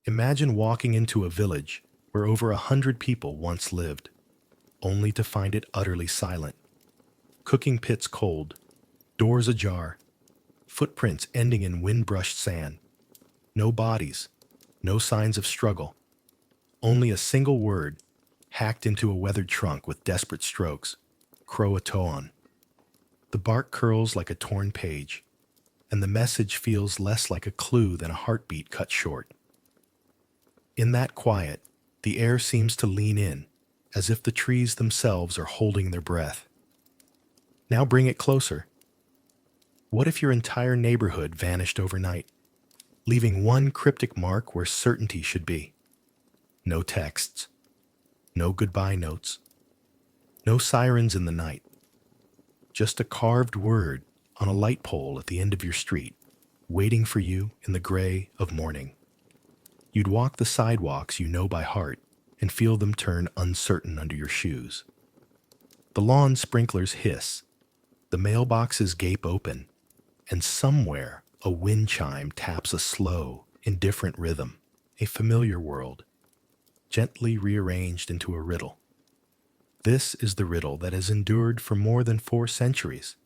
Imagine walking into a village where over 100 people once lived, only to find it utterly silent. Cooking pits cold, doors ajar, footprints ending in wind-brushed sand. No bodies, no signs of struggle, only a single word hacked into a weathered trunk with desperate strokes: CROATOAN. The bark curls like a torn page, and the message feels less like a clue than a heartbeat cut short. In that quiet, the air seems to lean in, as if the trees themselves are holding their breath. Now bring it closer. What if your entire neighborhood vanished overnight, leaving one cryptic mark where certainty should be? No texts, no goodbye notes, no sirens in the night, just a carved word on a light pole at the end of your street, waiting for you in the gray of morning. You'd walk the sidewalks you know by heart and feel them turn uncertain under your shoes. The lawn sprinklers hiss, the mailboxes gape open, and somewhere a wind chime taps a slow, indifferent rhythm, a familiar world, gently rearranged into a riddle. This is the riddle that has endured for more than 4 centuries,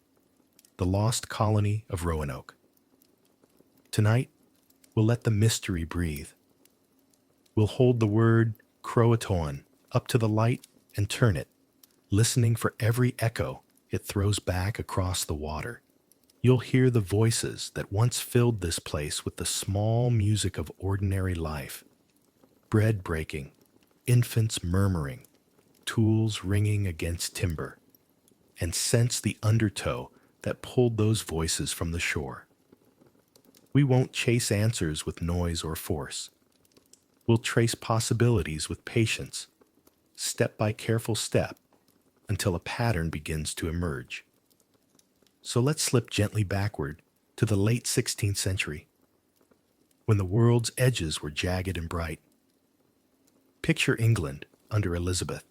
the Lost Colony of Roanoke. Tonight, we'll let the mystery breathe. We'll hold the word CROATOAN up to the light and turn it, listening for every echo it throws back across the water. You'll hear the voices that once filled this place with the small music of ordinary life. Bread breaking, infants murmuring, tools ringing against timber, and sense the undertow that pulled those voices from the shore. We won't chase answers with noise or force. We'll trace possibilities with patience, step by careful step, until a pattern begins to emerge. So let's slip gently backward to the late 16th century, when the world's edges were jagged and bright. Picture England under Elizabeth.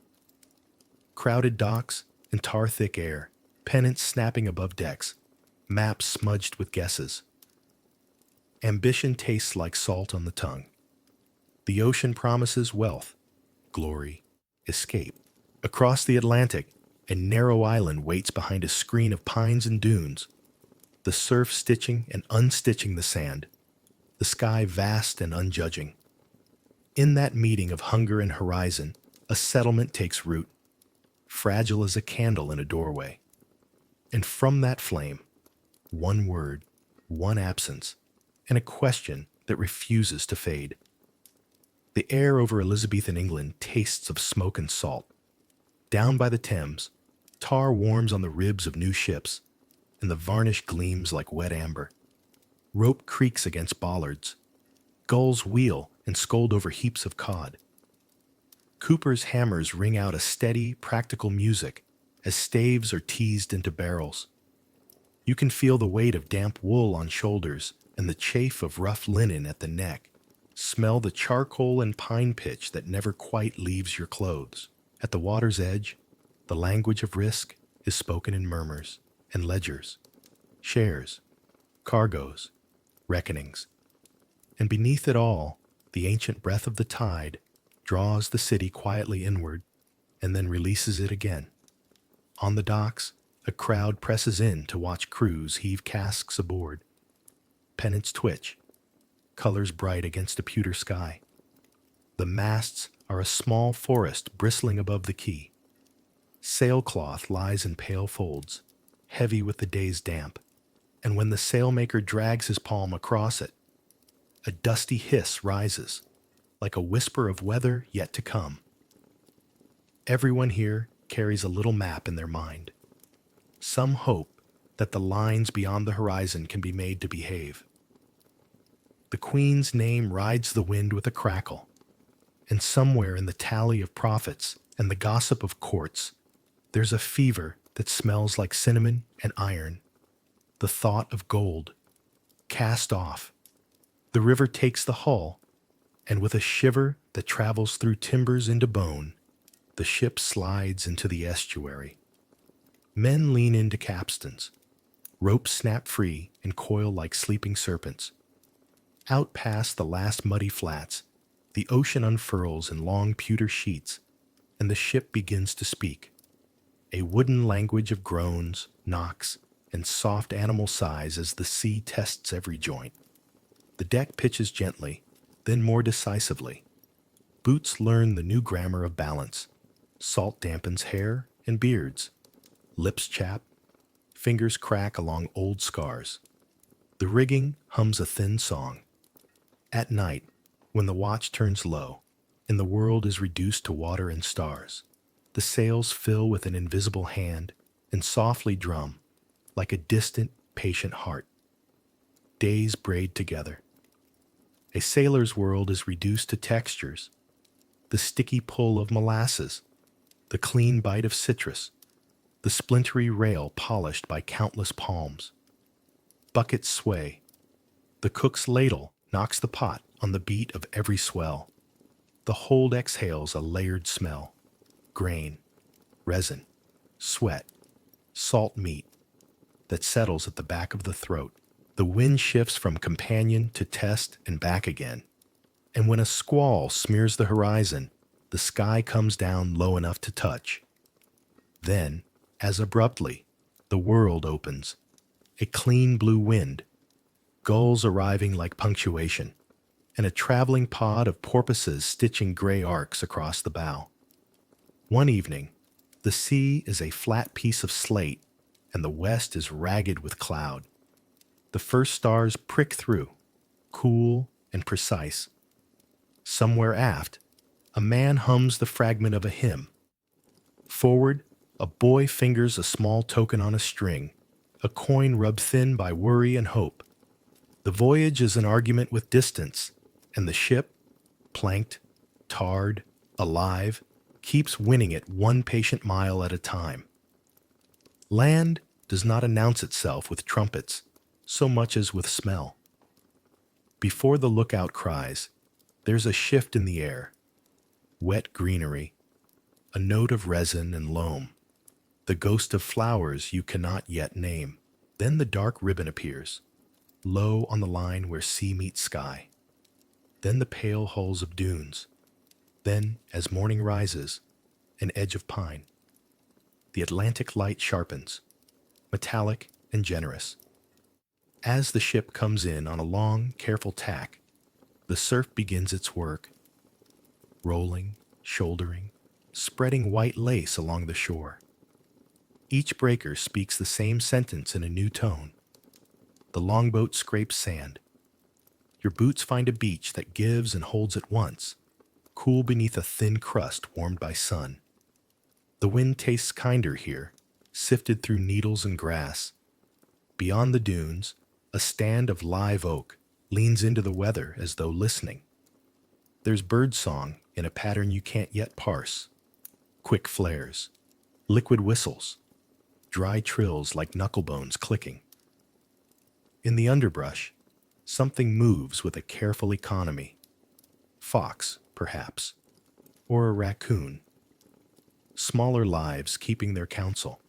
Crowded docks and tar-thick air, pennants snapping above decks, maps smudged with guesses. Ambition tastes like salt on the tongue. The ocean promises wealth, glory, escape. Across the Atlantic, a narrow island waits behind a screen of pines and dunes, the surf stitching and unstitching the sand, the sky vast and unjudging. In that meeting of hunger and horizon, a settlement takes root, fragile as a candle in a doorway. And from that flame, one word, one absence, and a question that refuses to fade. The air over Elizabethan England tastes of smoke and salt. Down by the Thames, tar warms on the ribs of new ships, and the varnish gleams like wet amber. Rope creaks against bollards. Gulls wheel and scold over heaps of cod. Coopers' hammers ring out a steady, practical music as staves are teased into barrels. You can feel the weight of damp wool on shoulders and the chafe of rough linen at the neck. Smell the charcoal and pine pitch that never quite leaves your clothes. At the water's edge, the language of risk is spoken in murmurs and ledgers, shares, cargoes, reckonings. And beneath it all, the ancient breath of the tide draws the city quietly inward and then releases it again. On the docks, a crowd presses in to watch crews heave casks aboard. Pennants twitch, colors bright against a pewter sky. The masts are a small forest bristling above the quay. Sailcloth lies in pale folds, heavy with the day's damp, and when the sailmaker drags his palm across it, a dusty hiss rises, like a whisper of weather yet to come. Everyone here carries a little map in their mind. Some hope that the lines beyond the horizon can be made to behave. The Queen's name rides the wind with a crackle, and somewhere in the tally of prophets and the gossip of courts, there's a fever that smells like cinnamon and iron, the thought of gold. Cast off, the river takes the hull, and with a shiver that travels through timbers into bone, the ship slides into the estuary. Men lean into capstans. Ropes snap free and coil like sleeping serpents. Out past the last muddy flats, The ocean unfurls in long pewter sheets, and the ship begins to speak. A wooden language of groans, knocks, and soft animal sighs as the sea tests every joint. The deck pitches gently, then more decisively. Boots learn the new grammar of balance. Salt dampens hair and beards. Lips chap, fingers crack along old scars. The rigging hums a thin song. At night, when the watch turns low, and the world is reduced to water and stars, the sails fill with an invisible hand and softly drum, like a distant, patient heart. Days braid together. A sailor's world is reduced to textures: the sticky pull of molasses, the clean bite of citrus, the splintery rail polished by countless palms. Buckets sway. The cook's ladle knocks the pot on the beat of every swell. The hold exhales a layered smell: grain, resin, sweat, salt meat that settles at the back of the throat. The wind shifts from companion to test and back again. And when a squall smears the horizon, the sky comes down low enough to touch. Then, as abruptly, the world opens. A clean blue wind, gulls arriving like punctuation, and a traveling pod of porpoises stitching gray arcs across the bow. One evening, the sea is a flat piece of slate, and the west is ragged with cloud. The first stars prick through, cool and precise. Somewhere aft, a man hums the fragment of a hymn. Forward, a boy fingers a small token on a string, a coin rubbed thin by worry and hope. The voyage is an argument with distance, and the ship, planked, tarred, alive, keeps winning it one patient mile at a time. Land does not announce itself with trumpets so much as with smell. Before the lookout cries, there's a shift in the air. Wet greenery, a note of resin and loam, the ghost of flowers you cannot yet name. Then the dark ribbon appears, low on the line where sea meets sky. Then the pale hulls of dunes. Then, as morning rises, an edge of pine. The Atlantic light sharpens, metallic and generous. As the ship comes in on a long, careful tack, the surf begins its work, rolling, shouldering, spreading white lace along the shore. Each breaker speaks the same sentence in a new tone. The longboat scrapes sand. Your boots find a beach that gives and holds at once, cool beneath a thin crust warmed by sun. The wind tastes kinder here, sifted through needles and grass. Beyond the dunes, a stand of live oak leans into the weather as though listening. There's birdsong in a pattern you can't yet parse. Quick flares, liquid whistles, dry trills like knucklebones clicking. In the underbrush, something moves with a careful economy. Fox, perhaps, or a raccoon. Smaller lives keeping their counsel.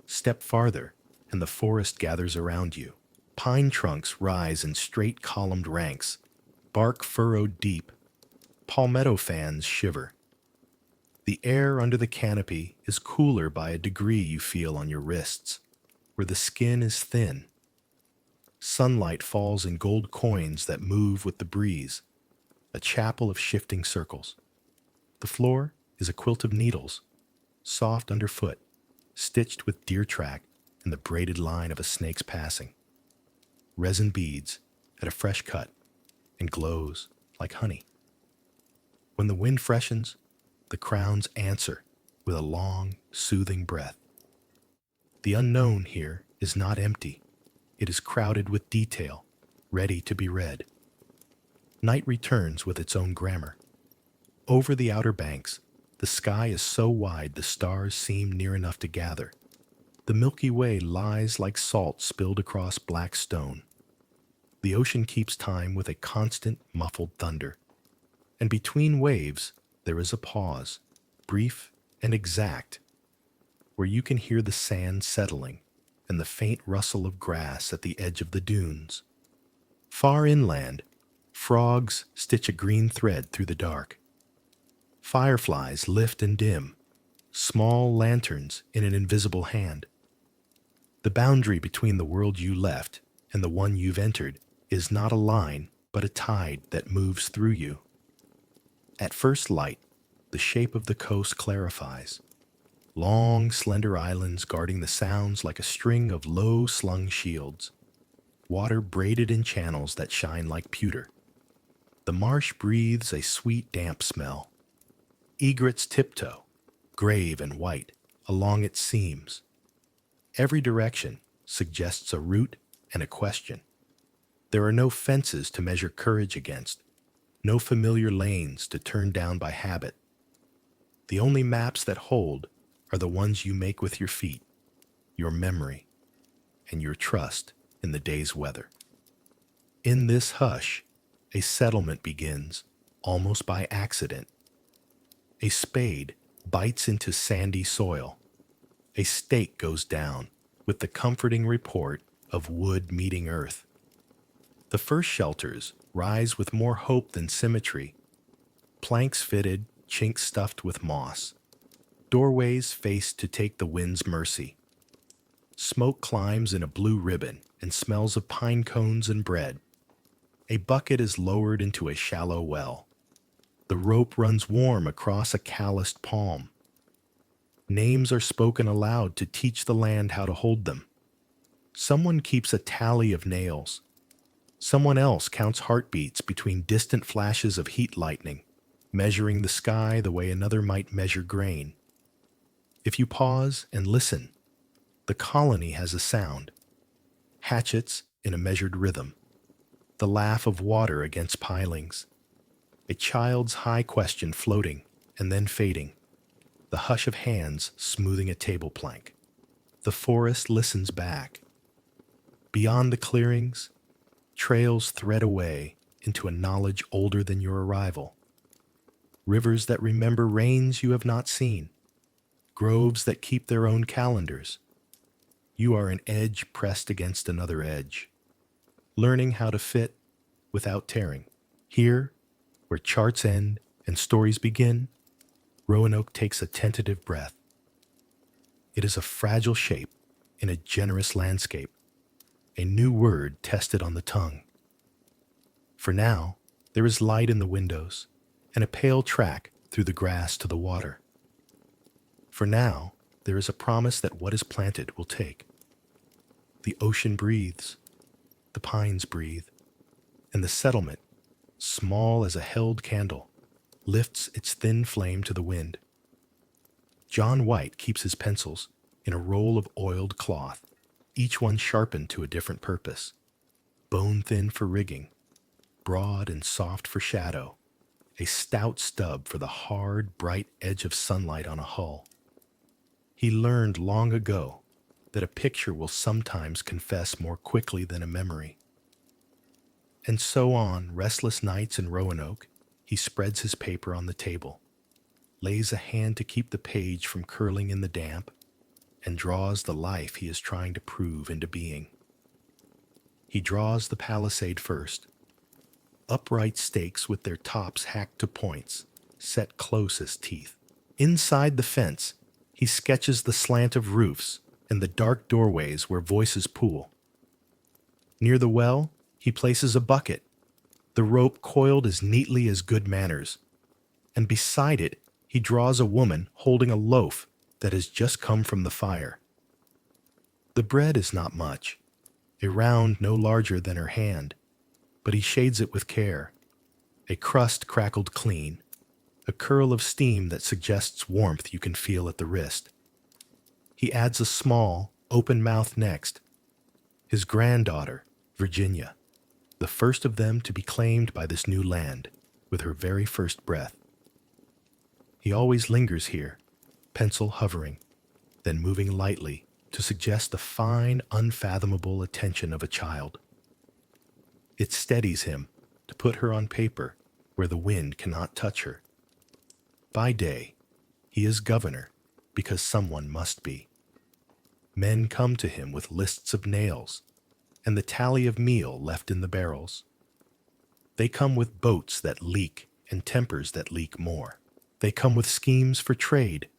Step farther, and the forest gathers around you. Pine trunks rise in straight columned ranks, bark furrowed deep. Palmetto fans shiver. The air under the canopy is cooler by a degree you feel on your wrists, where the skin is thin. Sunlight falls in gold coins that move with the breeze, a chapel of shifting circles. The floor is a quilt of needles, soft underfoot, stitched with deer track and the braided line of a snake's passing. Resin beads at a fresh cut and glows like honey. When the wind freshens, the crowns answer with a long, soothing breath. The unknown here is not empty. It is crowded with detail, ready to be read. Night returns with its own grammar. Over the outer banks, the sky is so wide the stars seem near enough to gather. The Milky Way lies like salt spilled across black stone. The ocean keeps time with a constant, muffled thunder. And between waves, there is a pause, brief and exact, where you can hear the sand settling and the faint rustle of grass at the edge of the dunes. Far inland, Frogs stitch a green thread through the dark. Fireflies lift and dim, small lanterns in an invisible hand. The boundary between the world you left and the one you've entered is not a line, but a tide that moves through you. At first light, the shape of the coast clarifies. Long, slender islands guarding the sounds like a string of low-slung shields. Water braided in channels that shine like pewter. The marsh breathes a sweet, damp smell. Egrets tiptoe, grave and white, along its seams. Every direction suggests a route and a question. There are no fences to measure courage against, no familiar lanes to turn down by habit. The only maps that hold are the ones you make with your feet, your memory, and your trust in the day's weather. In this hush, a settlement begins, almost by accident. A spade bites into sandy soil. A stake goes down with the comforting report of wood meeting earth. The first shelters rise with more hope than symmetry. Planks fitted, chinks stuffed with moss. Doorways faced to take the wind's mercy. Smoke climbs in a blue ribbon and smells of pine cones and bread. A bucket is lowered into a shallow well. The rope runs warm across a calloused palm. Names are spoken aloud to teach the land how to hold them. Someone keeps a tally of nails. Someone else counts heartbeats between distant flashes of heat lightning, measuring the sky the way another might measure grain. If you pause and listen, the colony has a sound. Hatchets in a measured rhythm. The laugh of water against pilings. A child's high question floating and then fading. The hush of hands smoothing a table plank. The forest listens back. Beyond the clearings, trails thread away into a knowledge older than your arrival. Rivers that remember rains you have not seen. Groves that keep their own calendars. You are an edge pressed against another edge, learning how to fit without tearing. Here, where charts end and stories begin, Roanoke takes a tentative breath. It is a fragile shape in a generous landscape, a new word tested on the tongue. For now, there is light in the windows and a pale track through the grass to the water. For now, there is a promise that what is planted will take. The ocean breathes, the pines breathe, and the settlement, small as a held candle, lifts its thin flame to the wind. John White keeps his pencils in a roll of oiled cloth, each one sharpened to a different purpose. Bone-thin for rigging, broad and soft for shadow, a stout stub for the hard, bright edge of sunlight on a hull. He learned long ago that a picture will sometimes confess more quickly than a memory. And so on restless nights in Roanoke, he spreads his paper on the table, lays a hand to keep the page from curling in the damp, and draws the life he is trying to prove into being. He draws the palisade first, upright stakes with their tops hacked to points, set close as teeth. Inside the fence, he sketches the slant of roofs and the dark doorways where voices pool. Near the well, he places a bucket, the rope coiled as neatly as good manners, and beside it he draws a woman holding a loaf that has just come from the fire. The bread is not much, a round no larger than her hand, but he shades it with care. A crust crackled clean, a curl of steam that suggests warmth you can feel at the wrist. He adds a small, open mouth next. His granddaughter, Virginia, the first of them to be claimed by this new land, with her very first breath. He always lingers here, pencil hovering, then moving lightly to suggest the fine, unfathomable attention of a child. It steadies him to put her on paper where the wind cannot touch her. By day, he is governor because someone must be. Men come to him with lists of nails and the tally of meal left in the barrels. They come with boats that leak and tempers that leak more. They come with schemes for trade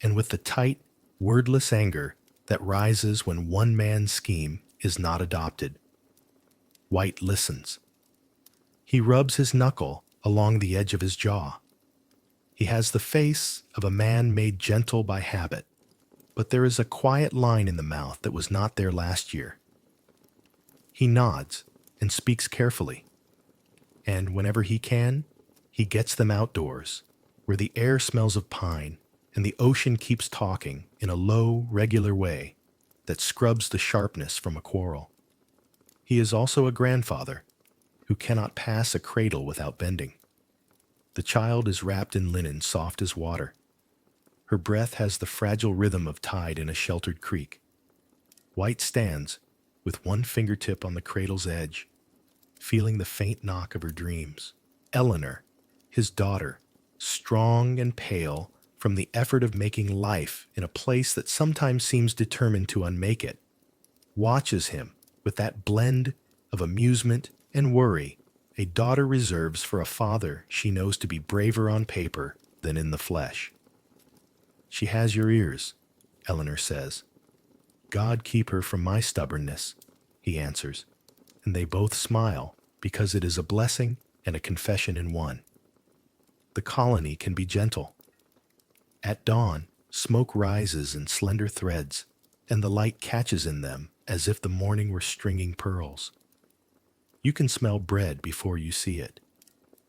and with the tight, wordless anger that rises when one man's scheme is not adopted. White listens. He rubs his knuckle along the edge of his jaw. He has the face of a man made gentle by habit, but there is a quiet line in the mouth that was not there last year. He nods and speaks carefully, and whenever he can, he gets them outdoors, where the air smells of pine and the ocean keeps talking in a low, regular way that scrubs the sharpness from a quarrel. He is also a grandfather who cannot pass a cradle without bending. The child is wrapped in linen soft as water. Her breath has the fragile rhythm of tide in a sheltered creek. White stands, with one fingertip on the cradle's edge, feeling the faint knock of her dreams. Eleanor, his daughter, strong and pale from the effort of making life in a place that sometimes seems determined to unmake it, watches him with that blend of amusement and worry a daughter reserves for a father she knows to be braver on paper than in the flesh. She has your ears, Eleanor says. God keep her from my stubbornness, he answers, and they both smile because it is a blessing and a confession in one. The colony can be gentle. At dawn, smoke rises in slender threads, and the light catches in them as if the morning were stringing pearls. You can smell bread before you see it,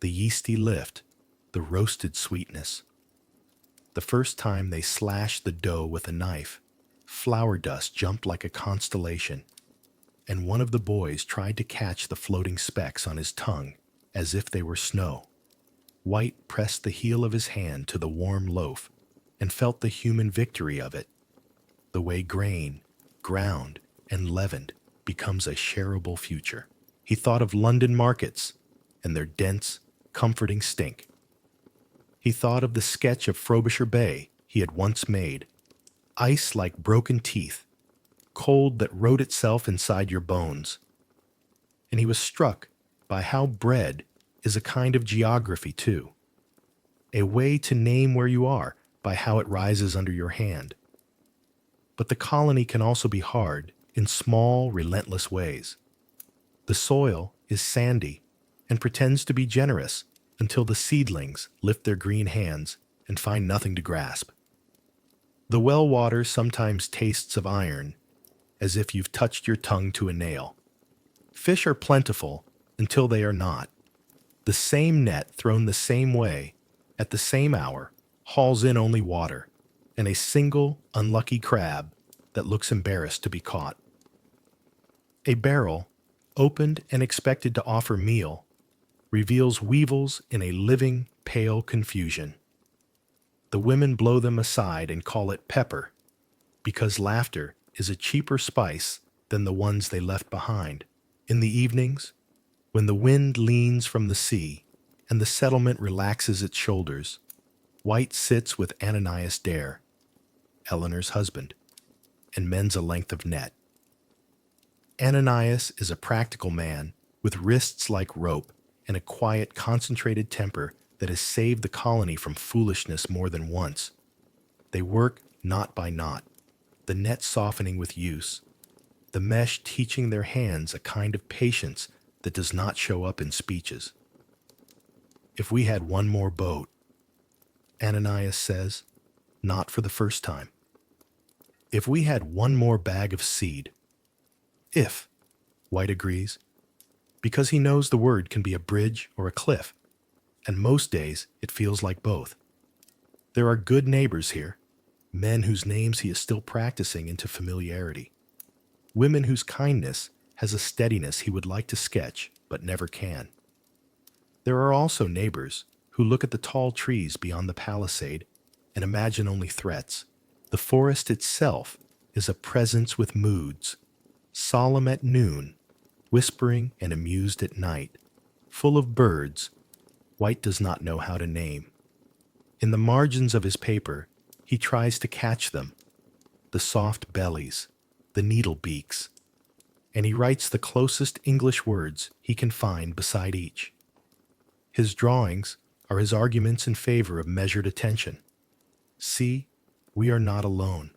the yeasty lift, the roasted sweetness. The first time they slashed the dough with a knife, flour dust jumped like a constellation, and one of the boys tried to catch the floating specks on his tongue as if they were snow. White pressed the heel of his hand to the warm loaf and felt the human victory of it, the way grain, ground and leavened, becomes a shareable future. He thought of London markets and their dense, comforting stink. He thought of the sketch of Frobisher Bay he had once made, ice like broken teeth, cold that wrote itself inside your bones. And he was struck by how bread is a kind of geography too, a way to name where you are by how it rises under your hand. But the colony can also be hard in small, relentless ways. The soil is sandy and pretends to be generous until the seedlings lift their green hands and find nothing to grasp. The well water sometimes tastes of iron, as if you've touched your tongue to a nail. Fish are plentiful until they are not. The same net thrown the same way, at the same hour, hauls in only water, and a single unlucky crab that looks embarrassed to be caught. A barrel, opened and expected to offer meal, reveals weevils in a living, pale confusion. The women blow them aside and call it pepper, because laughter is a cheaper spice than the ones they left behind. In the evenings, when the wind leans from the sea and the settlement relaxes its shoulders, White sits with Ananias Dare, Eleanor's husband, and mends a length of net. Ananias is a practical man with wrists like rope and a quiet, concentrated temper that has saved the colony from foolishness more than once. They work knot by knot, the net softening with use, the mesh teaching their hands a kind of patience that does not show up in speeches. If we had one more boat, Ananias says, not for the first time. If we had one more bag of seed. If, White agrees, because he knows the word can be a bridge or a cliff, and most days it feels like both. There are good neighbors here, men whose names he is still practicing into familiarity, women whose kindness has a steadiness he would like to sketch but never can. There are also neighbors who look at the tall trees beyond the palisade and imagine only threats. The forest itself is a presence with moods, solemn at noon, whispering and amused at night, full of birds White does not know how to name. In the margins of his paper, he tries to catch them, the soft bellies, the needle beaks, and he writes the closest English words he can find beside each. His drawings are his arguments in favor of measured attention. See, we are not alone,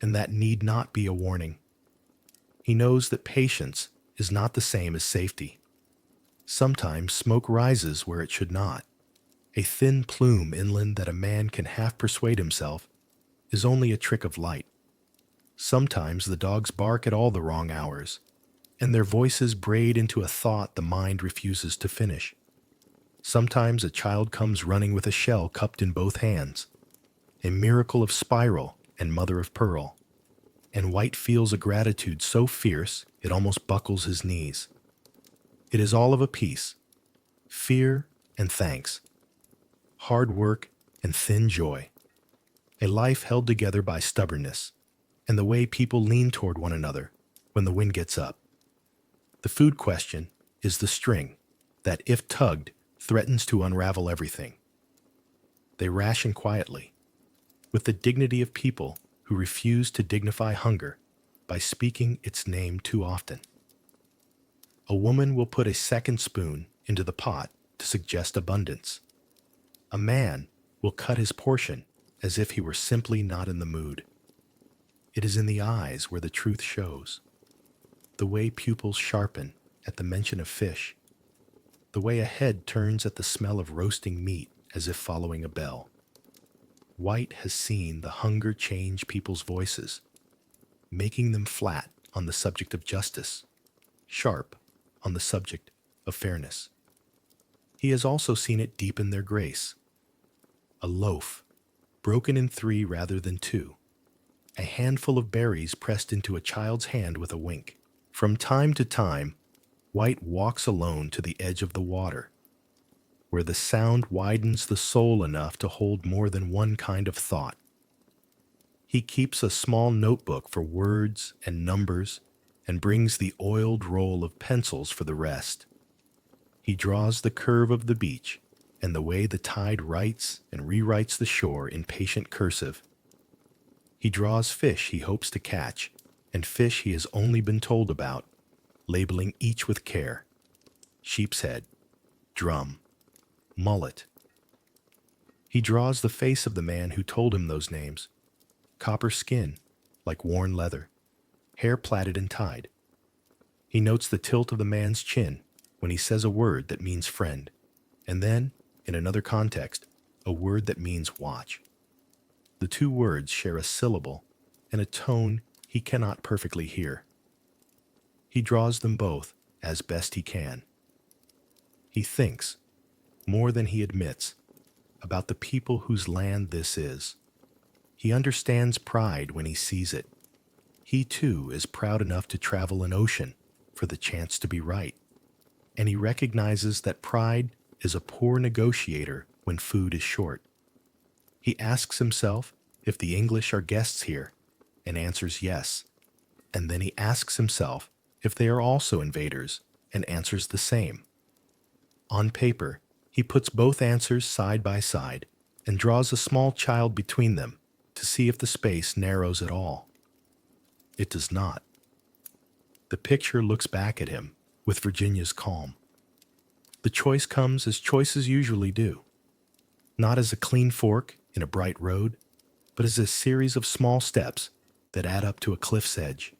and that need not be a warning. He knows that patience is not the same as safety. Sometimes smoke rises where it should not. A thin plume inland that a man can half persuade himself is only a trick of light. Sometimes the dogs bark at all the wrong hours, and their voices braid into a thought the mind refuses to finish. Sometimes a child comes running with a shell cupped in both hands, a miracle of spiral and mother of pearl, and White feels a gratitude so fierce it almost buckles his knees. It is all of a piece, fear and thanks, hard work and thin joy, a life held together by stubbornness, and the way people lean toward one another when the wind gets up. The food question is the string that, if tugged, threatens to unravel everything. They ration quietly, with the dignity of people who refuse to dignify hunger by speaking its name too often. A woman will put a second spoon into the pot to suggest abundance. A man will cut his portion as if he were simply not in the mood. It is in the eyes where the truth shows. The way pupils sharpen at the mention of fish. The way a head turns at the smell of roasting meat as if following a bell. White has seen the hunger change people's voices, making them flat on the subject of justice, sharp on the subject of fairness. He has also seen it deepen their grace. A loaf, broken in 3 rather than 2. A handful of berries pressed into a child's hand with a wink. From time to time, White walks alone to the edge of the water, where the sound widens the soul enough to hold more than one kind of thought. He keeps a small notebook for words and numbers and brings the oiled roll of pencils for the rest. He draws the curve of the beach and the way the tide writes and rewrites the shore in patient cursive. He draws fish he hopes to catch and fish he has only been told about, labeling each with care. Sheep's head, drum, mullet. He draws the face of the man who told him those names. Copper skin, like worn leather, hair plaited and tied. He notes the tilt of the man's chin when he says a word that means friend, and then, in another context, a word that means watch. The 2 words share a syllable and a tone he cannot perfectly hear. He draws them both as best he can. He thinks, more than he admits, about the people whose land this is. He understands pride when he sees it. He too is proud enough to travel an ocean for the chance to be right. And he recognizes that pride is a poor negotiator when food is short. He asks himself if the English are guests here, and answers yes. And then he asks himself if they are also invaders, and answers the same. On paper, he puts both answers side by side and draws a small child between them to see if the space narrows at all. It does not. The picture looks back at him with Virginia's calm. The choice comes as choices usually do, not as a clean fork in a bright road, but as a series of small steps that add up to a cliff's edge.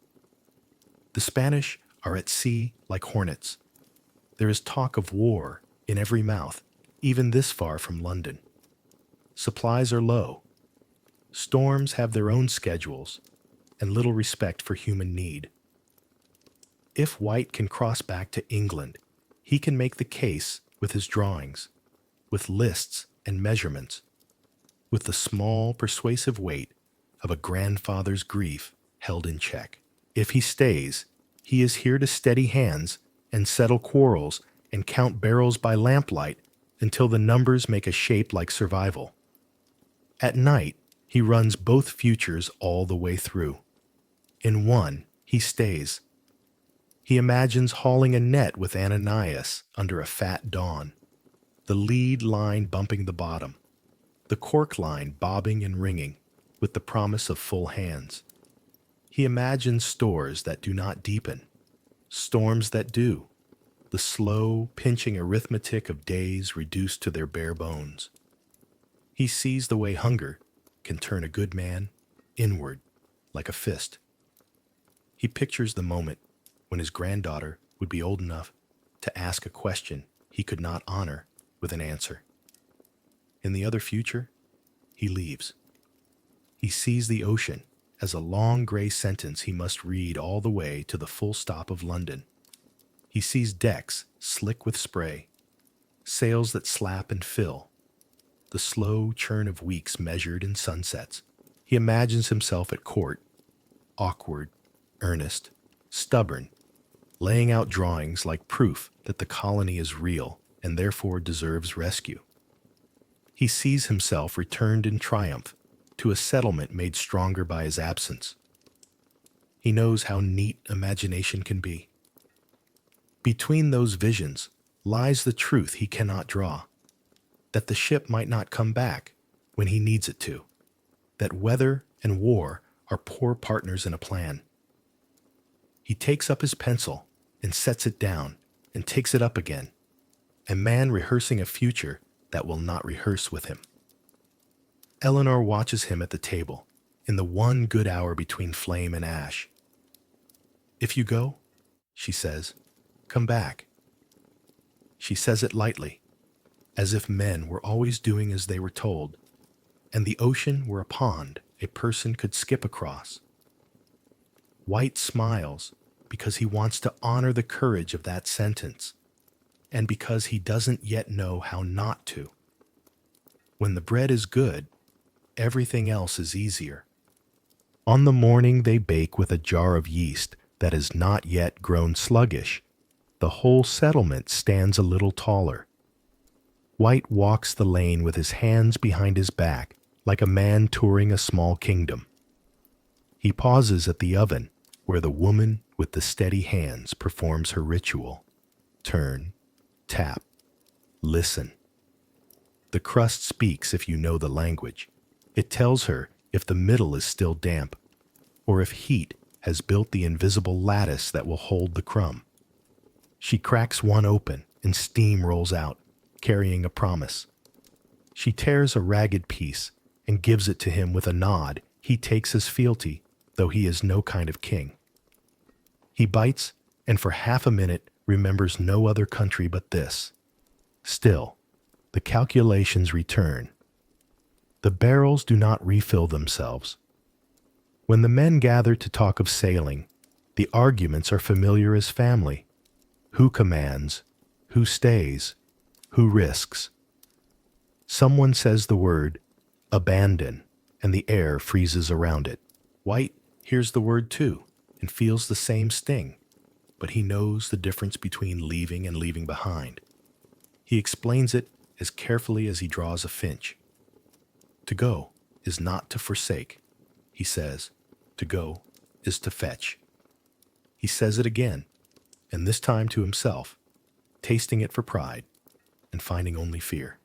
The Spanish are at sea like hornets. There is talk of war in every mouth, even this far from London. Supplies are low. Storms have their own schedules and little respect for human need. If White can cross back to England, he can make the case with his drawings, with lists and measurements, with the small, persuasive weight of a grandfather's grief held in check. If he stays, he is here to steady hands and settle quarrels and count barrels by lamplight until the numbers make a shape like survival. At night, he runs both futures all the way through. In one, he stays. He imagines hauling a net with Ananias under a fat dawn, the lead line bumping the bottom, the cork line bobbing and ringing with the promise of full hands. He imagines stores that do not deepen, storms that do, the slow, pinching arithmetic of days reduced to their bare bones. He sees the way hunger can turn a good man inward like a fist. He pictures the moment when his granddaughter would be old enough to ask a question he could not honor with an answer. In the other future, he leaves. He sees the ocean as a long gray sentence he must read all the way to the full stop of London. He sees decks slick with spray, sails that slap and fill, the slow churn of weeks measured in sunsets. He imagines himself at court, awkward, earnest, stubborn, laying out drawings like proof that the colony is real and therefore deserves rescue. He sees himself returned in triumph to a settlement made stronger by his absence. He knows how neat imagination can be. Between those visions lies the truth he cannot draw, that the ship might not come back when he needs it to, that weather and war are poor partners in a plan. He takes up his pencil and sets it down and takes it up again, a man rehearsing a future that will not rehearse with him. Eleanor watches him at the table, in the one good hour between flame and ash. "If you go," she says, "come back." She says it lightly, as if men were always doing as they were told, and the ocean were a pond a person could skip across. White smiles because he wants to honor the courage of that sentence, and because he doesn't yet know how not to. When the bread is good, everything else is easier. On the morning they bake with a jar of yeast that has not yet grown sluggish, the whole settlement stands a little taller. White walks the lane with his hands behind his back, like a man touring a small kingdom. He pauses at the oven, where the woman with the steady hands performs her ritual. Turn, tap, listen. The crust speaks if you know the language. It tells her if the middle is still damp, or if heat has built the invisible lattice that will hold the crumb. She cracks one open and steam rolls out, carrying a promise. She tears a ragged piece and gives it to him with a nod he takes as fealty, though he is no kind of king. He bites and for half a minute remembers no other country but this. Still, the calculations return. The barrels do not refill themselves. When the men gather to talk of sailing, the arguments are familiar as family. Who commands? Who stays? Who risks? Someone says the word, abandon, and the air freezes around it. White hears the word too, and feels the same sting, but he knows the difference between leaving and leaving behind. He explains it as carefully as he draws a finch. To go is not to forsake, he says. To go is to fetch. He says it again, and this time to himself, tasting it for pride and finding only fear.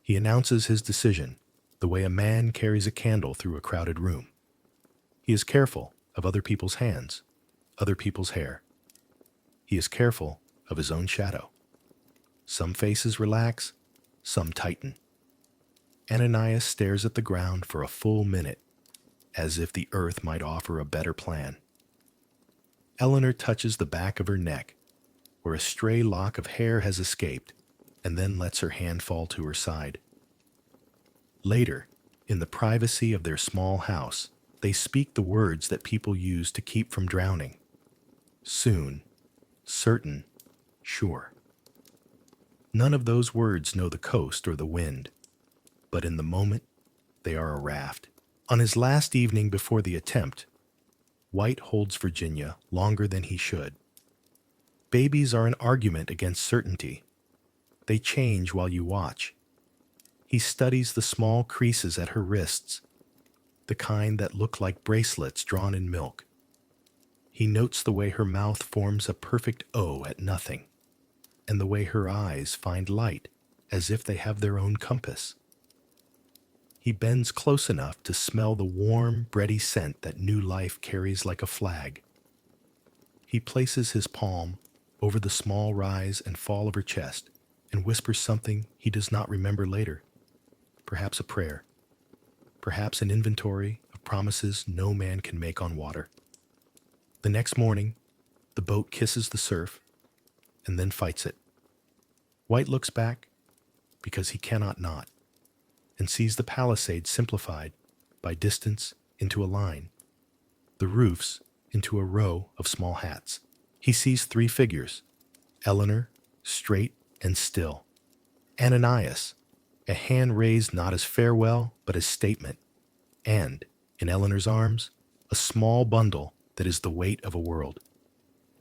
He announces his decision the way a man carries a candle through a crowded room. He is careful of other people's hands, other people's hair. He is careful of his own shadow. Some faces relax, some tighten. Ananias stares at the ground for a full minute, as if the earth might offer a better plan. Eleanor touches the back of her neck, where a stray lock of hair has escaped, and then lets her hand fall to her side. Later, in the privacy of their small house, they speak the words that people use to keep from drowning. Soon, certain, sure. None of those words know the coast or the wind, but in the moment, they are a raft. On his last evening before the attempt, White holds Virginia longer than he should. Babies are an argument against certainty. They change while you watch. He studies the small creases at her wrists, the kind that look like bracelets drawn in milk. He notes the way her mouth forms a perfect O at nothing, and the way her eyes find light as if they have their own compass. He bends close enough to smell the warm, bready scent that new life carries like a flag. He places his palm over the small rise and fall of her chest and whispers something he does not remember later. Perhaps a prayer. Perhaps an inventory of promises no man can make on water. The next morning, the boat kisses the surf and then fights it. White looks back because he cannot not, and sees the palisade simplified by distance into a line, the roofs into a row of small hats. He sees three figures, Eleanor, straight and still, Ananias, a hand raised not as farewell but as statement, and, in Eleanor's arms, a small bundle that is the weight of a world.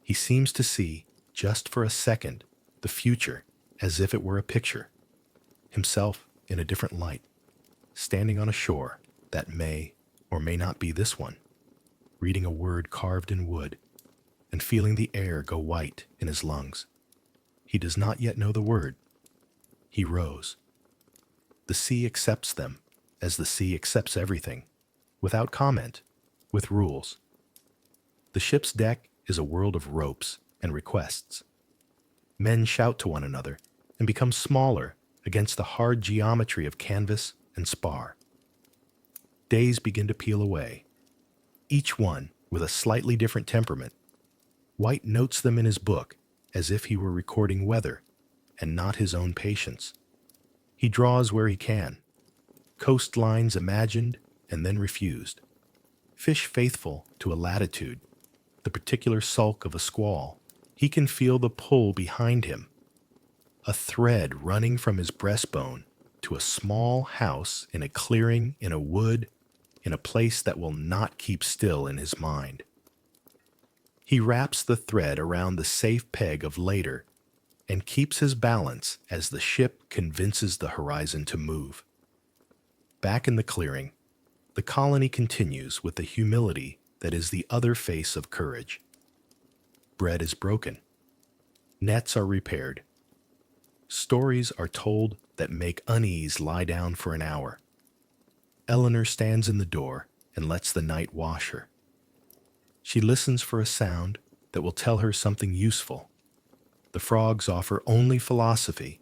He seems to see, just for a second, the future as if it were a picture, himself in a different light, standing on a shore that may or may not be this one, reading a word carved in wood, and feeling the air go white in his lungs. He does not yet know the word. He rows. The sea accepts them, as the sea accepts everything, without comment, with rules. The ship's deck is a world of ropes and requests. Men shout to one another and become smaller against the hard geometry of canvas and spar. Days begin to peel away, each one with a slightly different temperament. White notes them in his book as if he were recording weather and not his own patience. He draws where he can, coastlines imagined and then refused, fish faithful to a latitude, the particular sulk of a squall. He can feel the pull behind him, a thread running from his breastbone to a small house in a clearing, in a wood, in a place that will not keep still in his mind. He wraps the thread around the safe peg of later and keeps his balance as the ship convinces the horizon to move. Back in the clearing, the colony continues with the humility that is the other face of courage. Bread is broken. Nets are repaired. Stories are told that make unease lie down for an hour. Eleanor stands in the door and lets the night wash her. She listens for a sound that will tell her something useful. The frogs offer only philosophy,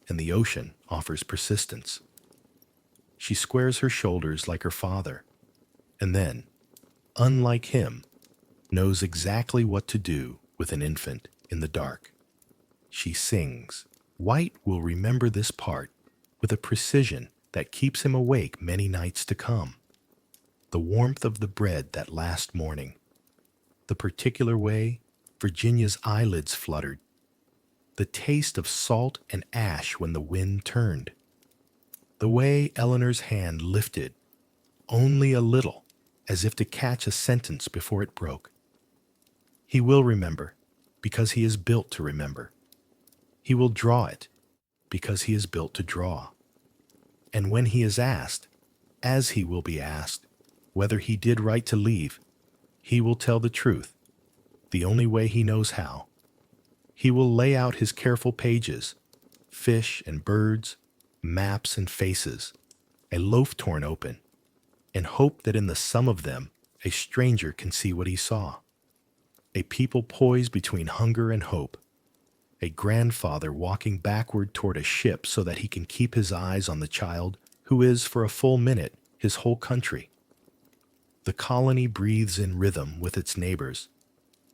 and the ocean offers persistence. She squares her shoulders like her father, and then, unlike him, knows exactly what to do with an infant in the dark. She sings. White will remember this part with a precision that keeps him awake many nights to come. The warmth of the bread that last morning, the particular way Virginia's eyelids fluttered, the taste of salt and ash when the wind turned, the way Eleanor's hand lifted, only a little, as if to catch a sentence before it broke. He will remember, because he is built to remember. He will draw it, because he is built to draw. And when he is asked, as he will be asked, whether he did right to leave, he will tell the truth, the only way he knows how. He will lay out his careful pages, fish and birds, maps and faces, a loaf torn open, and hope that in the sum of them a stranger can see what he saw. A people poised between hunger and hope, a grandfather walking backward toward a ship so that he can keep his eyes on the child who is for a full minute his whole country. The colony breathes in rhythm with its neighbors,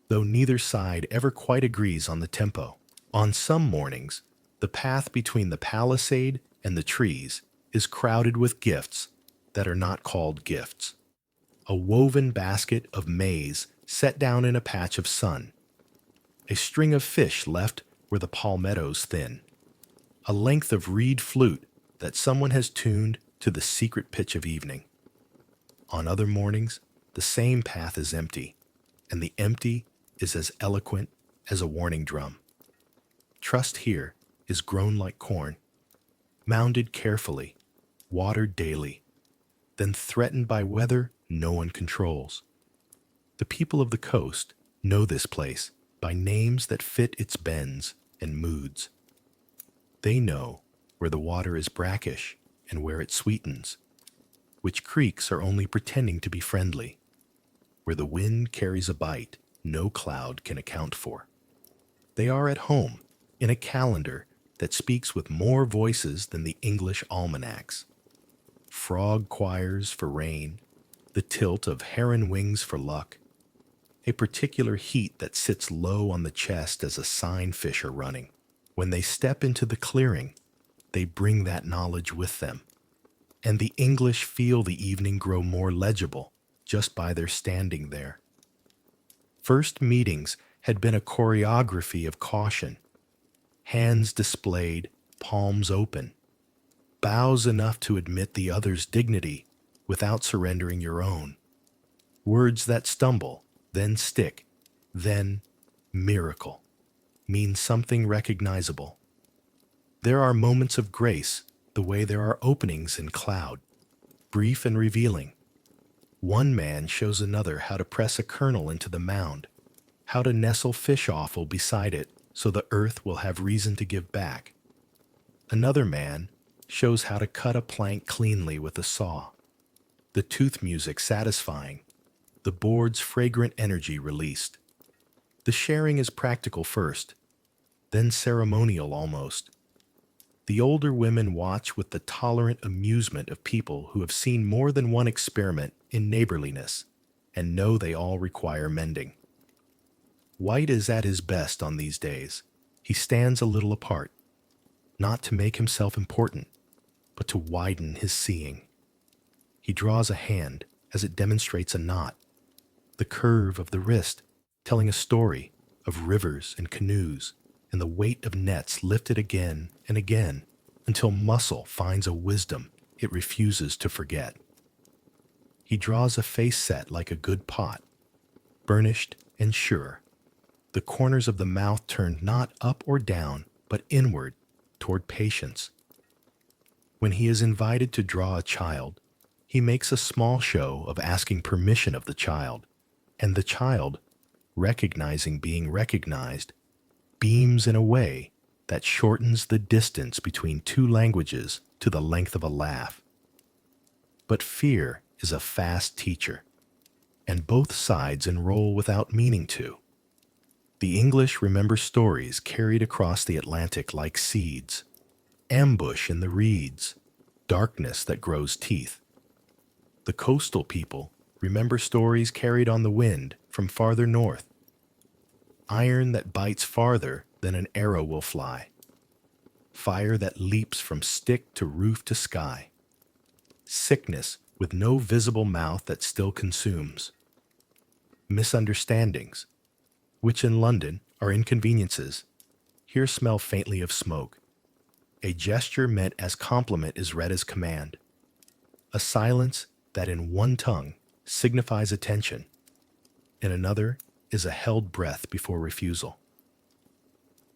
though neither side ever quite agrees on the tempo. On some mornings, the path between the palisade and the trees is crowded with gifts that are not called gifts. A woven basket of maize set down in a patch of sun, a string of fish left where the palmettos thin, a length of reed flute that someone has tuned to the secret pitch of evening. On other mornings, the same path is empty, and the empty is as eloquent as a warning drum. Trust here is grown like corn, mounded carefully, watered daily, then threatened by weather no one controls. The people of the coast know this place by names that fit its bends and moods. They know where the water is brackish and where it sweetens, which creeks are only pretending to be friendly, where the wind carries a bite no cloud can account for. They are at home in a calendar that speaks with more voices than the English almanacs. Frog choirs for rain, the tilt of heron wings for luck, a particular heat that sits low on the chest as a sign fish are running. When they step into the clearing, they bring that knowledge with them, and the English feel the evening grow more legible just by their standing there. First meetings had been a choreography of caution, hands displayed, palms open, bows enough to admit the other's dignity without surrendering your own. Words that stumble, then stick, then miracle, mean something recognizable. There are moments of grace the way there are openings in cloud, brief and revealing. One man shows another how to press a kernel into the mound, how to nestle fish offal beside it so the earth will have reason to give back. Another man shows how to cut a plank cleanly with a saw, the tooth music satisfying, the board's fragrant energy released. The sharing is practical first, then ceremonial almost. The older women watch with the tolerant amusement of people who have seen more than one experiment in neighborliness and know they all require mending. White is at his best on these days. He stands a little apart, not to make himself important, but to widen his seeing. He draws a hand as it demonstrates a knot, the curve of the wrist telling a story of rivers and canoes, and the weight of nets lifted again and again until muscle finds a wisdom it refuses to forget. He draws a face set like a good pot, burnished and sure, the corners of the mouth turned not up or down, but inward toward patience. When he is invited to draw a child, he makes a small show of asking permission of the child, and the child, recognizing being recognized, beams in a way that shortens the distance between two languages to the length of a laugh. But fear is a fast teacher, and both sides enroll without meaning to. The English remember stories carried across the Atlantic like seeds, ambush in the reeds, darkness that grows teeth. The coastal people remember stories carried on the wind from farther north, iron that bites farther than an arrow will fly, fire that leaps from stick to roof to sky, sickness with no visible mouth that still consumes, misunderstandings, which in London are inconveniences, here smell faintly of smoke. A gesture meant as compliment is read as command, a silence that in one tongue signifies attention, in another is a held breath before refusal.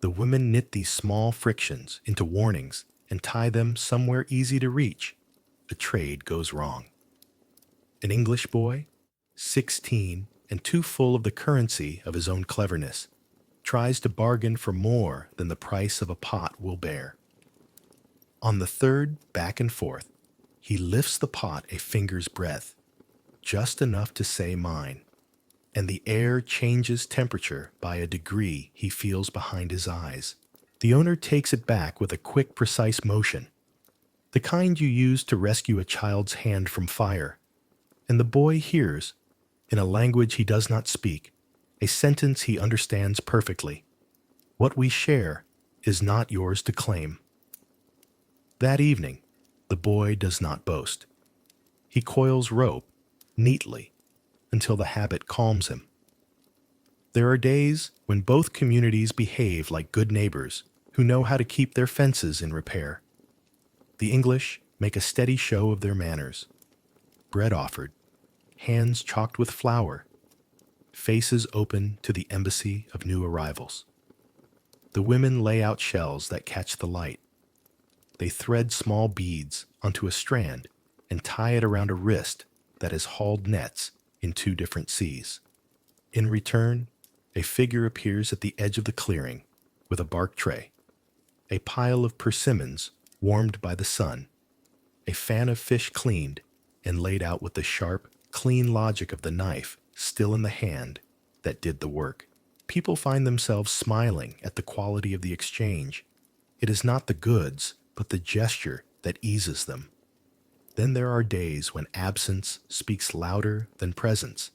The women knit these small frictions into warnings and tie them somewhere easy to reach. A trade goes wrong. An English boy, 16 and too full of the currency of his own cleverness, tries to bargain for more than the price of a pot will bear. On the third back and forth, he lifts the pot a finger's breadth, just enough to say mine, and the air changes temperature by a degree he feels behind his eyes. The owner takes it back with a quick, precise motion, the kind you use to rescue a child's hand from fire, and the boy hears, in a language he does not speak, a sentence he understands perfectly. What we share is not yours to claim. That evening, the boy does not boast. He coils rope neatly until the habit calms him. There are days when both communities behave like good neighbors who know how to keep their fences in repair. The English make a steady show of their manners. Bread offered, hands chalked with flour, faces open to the embassy of new arrivals. The women lay out shells that catch the light. They thread small beads onto a strand and tie it around a wrist that has hauled nets in two different seas. In return, a figure appears at the edge of the clearing with a bark tray, a pile of persimmons warmed by the sun, a fan of fish cleaned and laid out with the sharp, clean logic of the knife still in the hand that did the work. People find themselves smiling at the quality of the exchange. It is not the goods, but the gesture that eases them. Then there are days when absence speaks louder than presence.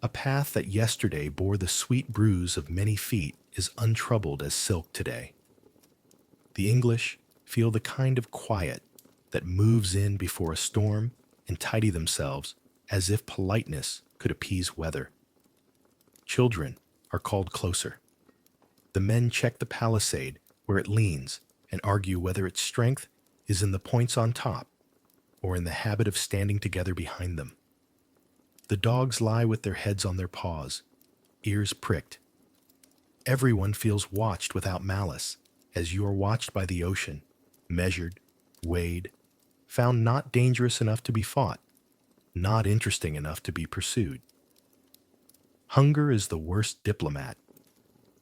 A path that yesterday bore the sweet bruise of many feet is untroubled as silk today. The English feel the kind of quiet that moves in before a storm and tidy themselves as if politeness could appease weather. Children are called closer. The men check the palisade where it leans and argue whether its strength is in the points on top or in the habit of standing together behind them. The dogs lie with their heads on their paws, ears pricked. Everyone feels watched without malice, as you are watched by the ocean, measured, weighed, found not dangerous enough to be fought, not interesting enough to be pursued. Hunger is the worst diplomat.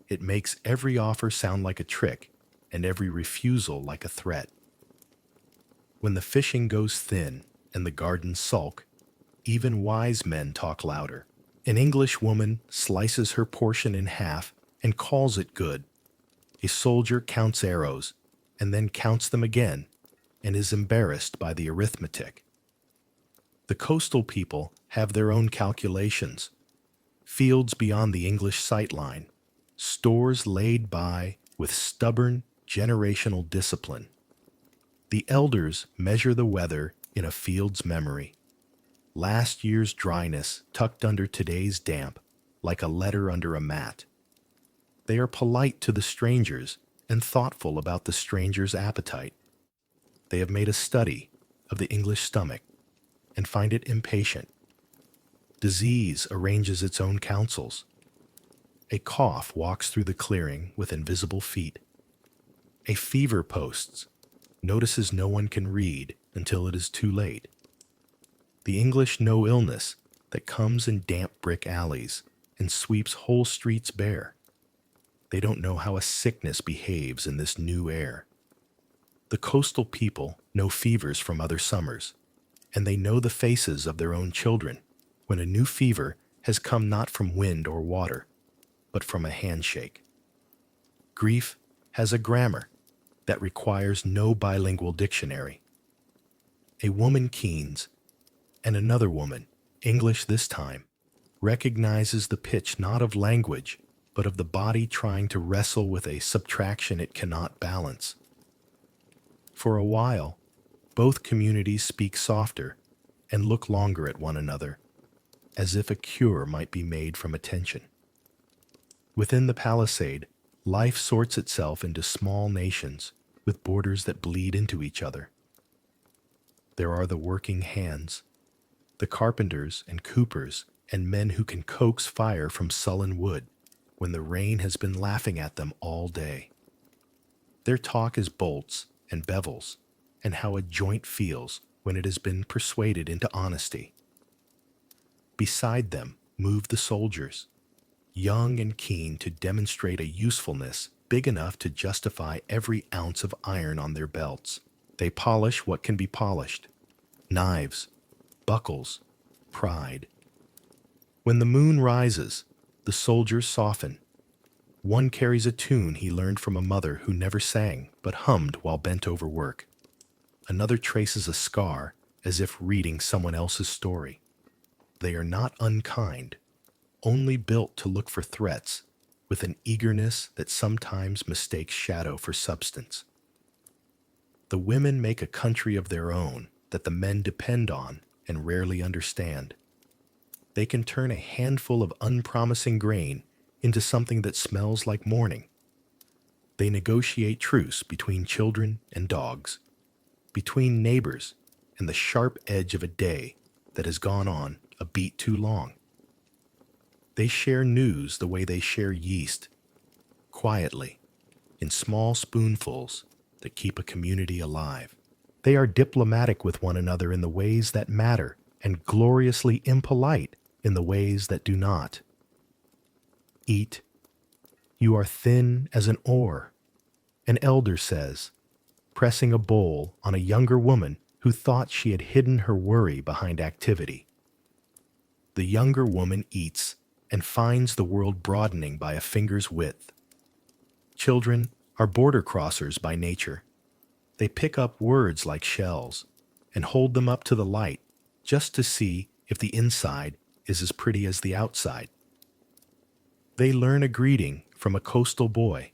It makes every offer sound like a trick and every refusal like a threat. When the fishing goes thin and the gardens sulk, even wise men talk louder. An English woman slices her portion in half and calls it good. A soldier counts arrows and then counts them again and is embarrassed by the arithmetic. The coastal people have their own calculations. Fields beyond the English sight line, stores laid by with stubborn generational discipline. The elders measure the weather in a field's memory. Last year's dryness tucked under today's damp, like a letter under a mat. They are polite to the strangers and thoughtful about the stranger's appetite. They have made a study of the English stomach and find it impatient. Disease arranges its own counsels. A cough walks through the clearing with invisible feet. A fever posts, notices no one can read until it is too late. The English know illness that comes in damp brick alleys and sweeps whole streets bare. They don't know how a sickness behaves in this new air. The coastal people know fevers from other summers, and they know the faces of their own children when a new fever has come not from wind or water, but from a handshake. Grief has a grammar that requires no bilingual dictionary. A woman keens, and another woman, English this time, recognizes the pitch not of language, but of the body trying to wrestle with a subtraction it cannot balance. For a while, both communities speak softer and look longer at one another, as if a cure might be made from attention. Within the palisade, life sorts itself into small nations with borders that bleed into each other. There are the working hands, the carpenters and coopers and men who can coax fire from sullen wood when the rain has been laughing at them all day. Their talk is bolts and bevels and how a joint feels when it has been persuaded into honesty. Beside them move the soldiers, young and keen to demonstrate a usefulness big enough to justify every ounce of iron on their belts. They polish what can be polished: knives, buckles, pride. When the moon rises, the soldiers soften. One carries a tune he learned from a mother who never sang but hummed while bent over work. Another traces a scar as if reading someone else's story. They are not unkind, only built to look for threats with an eagerness that sometimes mistakes shadow for substance. The women make a country of their own that the men depend on and rarely understand. They can turn a handful of unpromising grain into something that smells like morning. They negotiate truce between children and dogs, between neighbors and the sharp edge of a day that has gone on a beat too long. They share news the way they share yeast, quietly, in small spoonfuls that keep a community alive. They are diplomatic with one another in the ways that matter and gloriously impolite in the ways that do not. Eat. You are thin as an oar, an elder says, pressing a bowl on a younger woman who thought she had hidden her worry behind activity. The younger woman eats and finds the world broadening by a finger's width. Children are border crossers by nature. They pick up words like shells and hold them up to the light just to see if the inside is as pretty as the outside. They learn a greeting from a coastal boy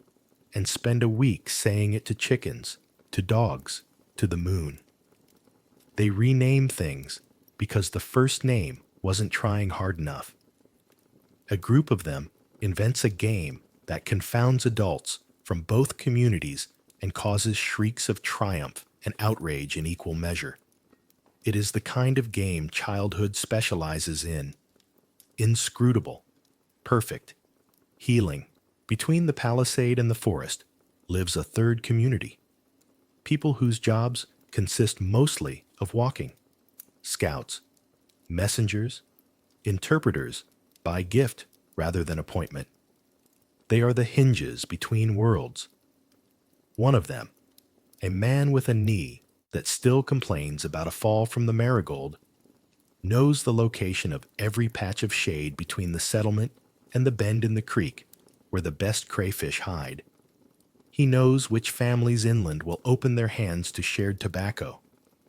and spend a week saying it to chickens, to dogs, to the moon. They rename things because the first name wasn't trying hard enough. A group of them invents a game that confounds adults from both communities and causes shrieks of triumph and outrage in equal measure. It is the kind of game childhood specializes in. Inscrutable, perfect, healing. Between the palisade and the forest lives a third community. People whose jobs consist mostly of walking. Scouts, messengers, interpreters by gift rather than appointment. They are the hinges between worlds. One of them, a man with a knee that still complains about a fall from the marigold, knows the location of every patch of shade between the settlement and the bend in the creek where the best crayfish hide. He knows which families inland will open their hands to shared tobacco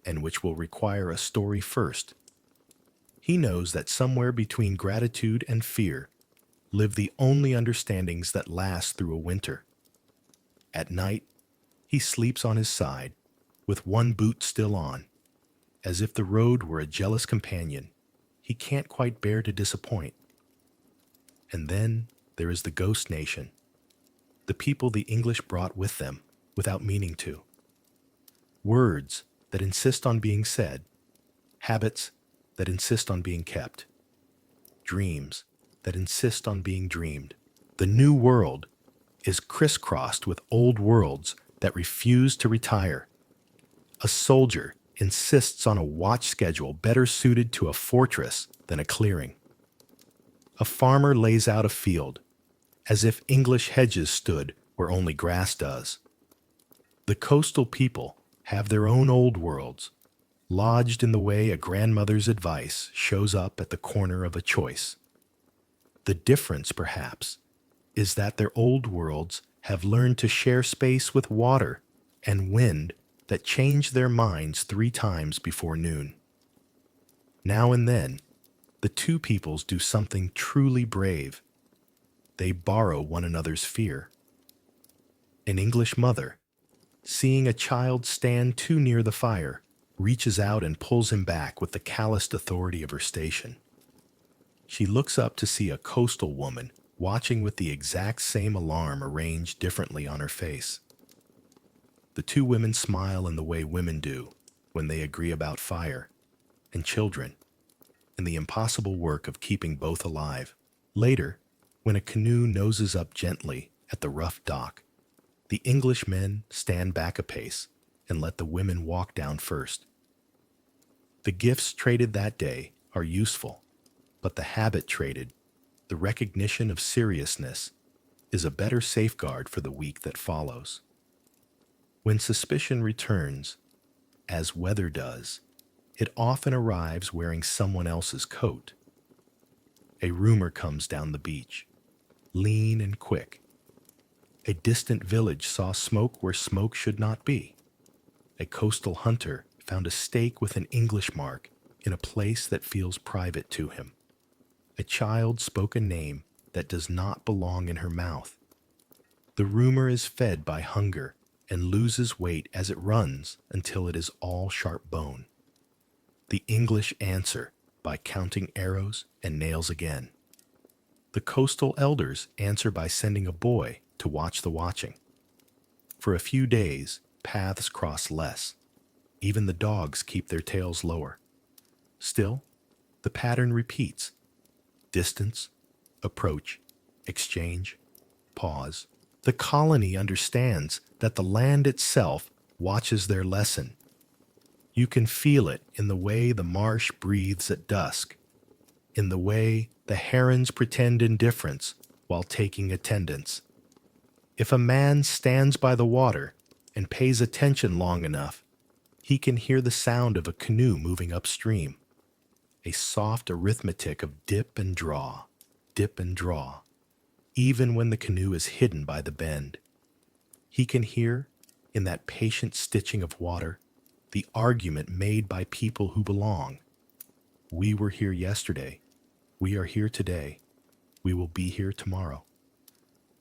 and which will require a story first. He knows that somewhere between gratitude and fear live the only understandings that last through a winter. At night, he sleeps on his side, with one boot still on, as if the road were a jealous companion he can't quite bear to disappoint. And then there is the ghost nation, the people the English brought with them without meaning to. Words that insist on being said, habits that insist on being kept, dreams that insist on being dreamed. The new world is crisscrossed with old worlds that refuse to retire. A soldier insists on a watch schedule better suited to a fortress than a clearing. A farmer lays out a field, as if English hedges stood where only grass does. The coastal people have their own old worlds, lodged in the way a grandmother's advice shows up at the corner of a choice. The difference, perhaps, is that their old worlds have learned to share space with water and wind that change their minds 3 times before noon. Now and then, the two peoples do something truly brave. They borrow one another's fear. An English mother, seeing a child stand too near the fire, reaches out and pulls him back with the calloused authority of her station. She looks up to see a coastal woman watching with the exact same alarm arranged differently on her face. The two women smile in the way women do when they agree about fire and children and the impossible work of keeping both alive. Later, when a canoe noses up gently at the rough dock, the English men stand back a pace and let the women walk down first. The gifts traded that day are useful, but the habit traded, the recognition of seriousness, is a better safeguard for the week that follows. When suspicion returns, as weather does, it often arrives wearing someone else's coat. A rumor comes down the beach, lean and quick. A distant village saw smoke where smoke should not be. A coastal hunter found a stake with an English mark in a place that feels private to him. A child spoke a name that does not belong in her mouth. The rumor is fed by hunger and loses weight as it runs until it is all sharp bone. The English answer by counting arrows and nails again. The coastal elders answer by sending a boy to watch the watching. For a few days, paths cross less. Even the dogs keep their tails lower. Still, the pattern repeats. Distance, approach, exchange, pause. The colony understands that the land itself watches their lesson. You can feel it in the way the marsh breathes at dusk, in the way the herons pretend indifference while taking attendance. If a man stands by the water and pays attention long enough, he can hear the sound of a canoe moving upstream, a soft arithmetic of dip and draw, dip and draw, even when the canoe is hidden by the bend. He can hear, in that patient stitching of water, the argument made by people who belong. We were here yesterday. We are here today. We will be here tomorrow.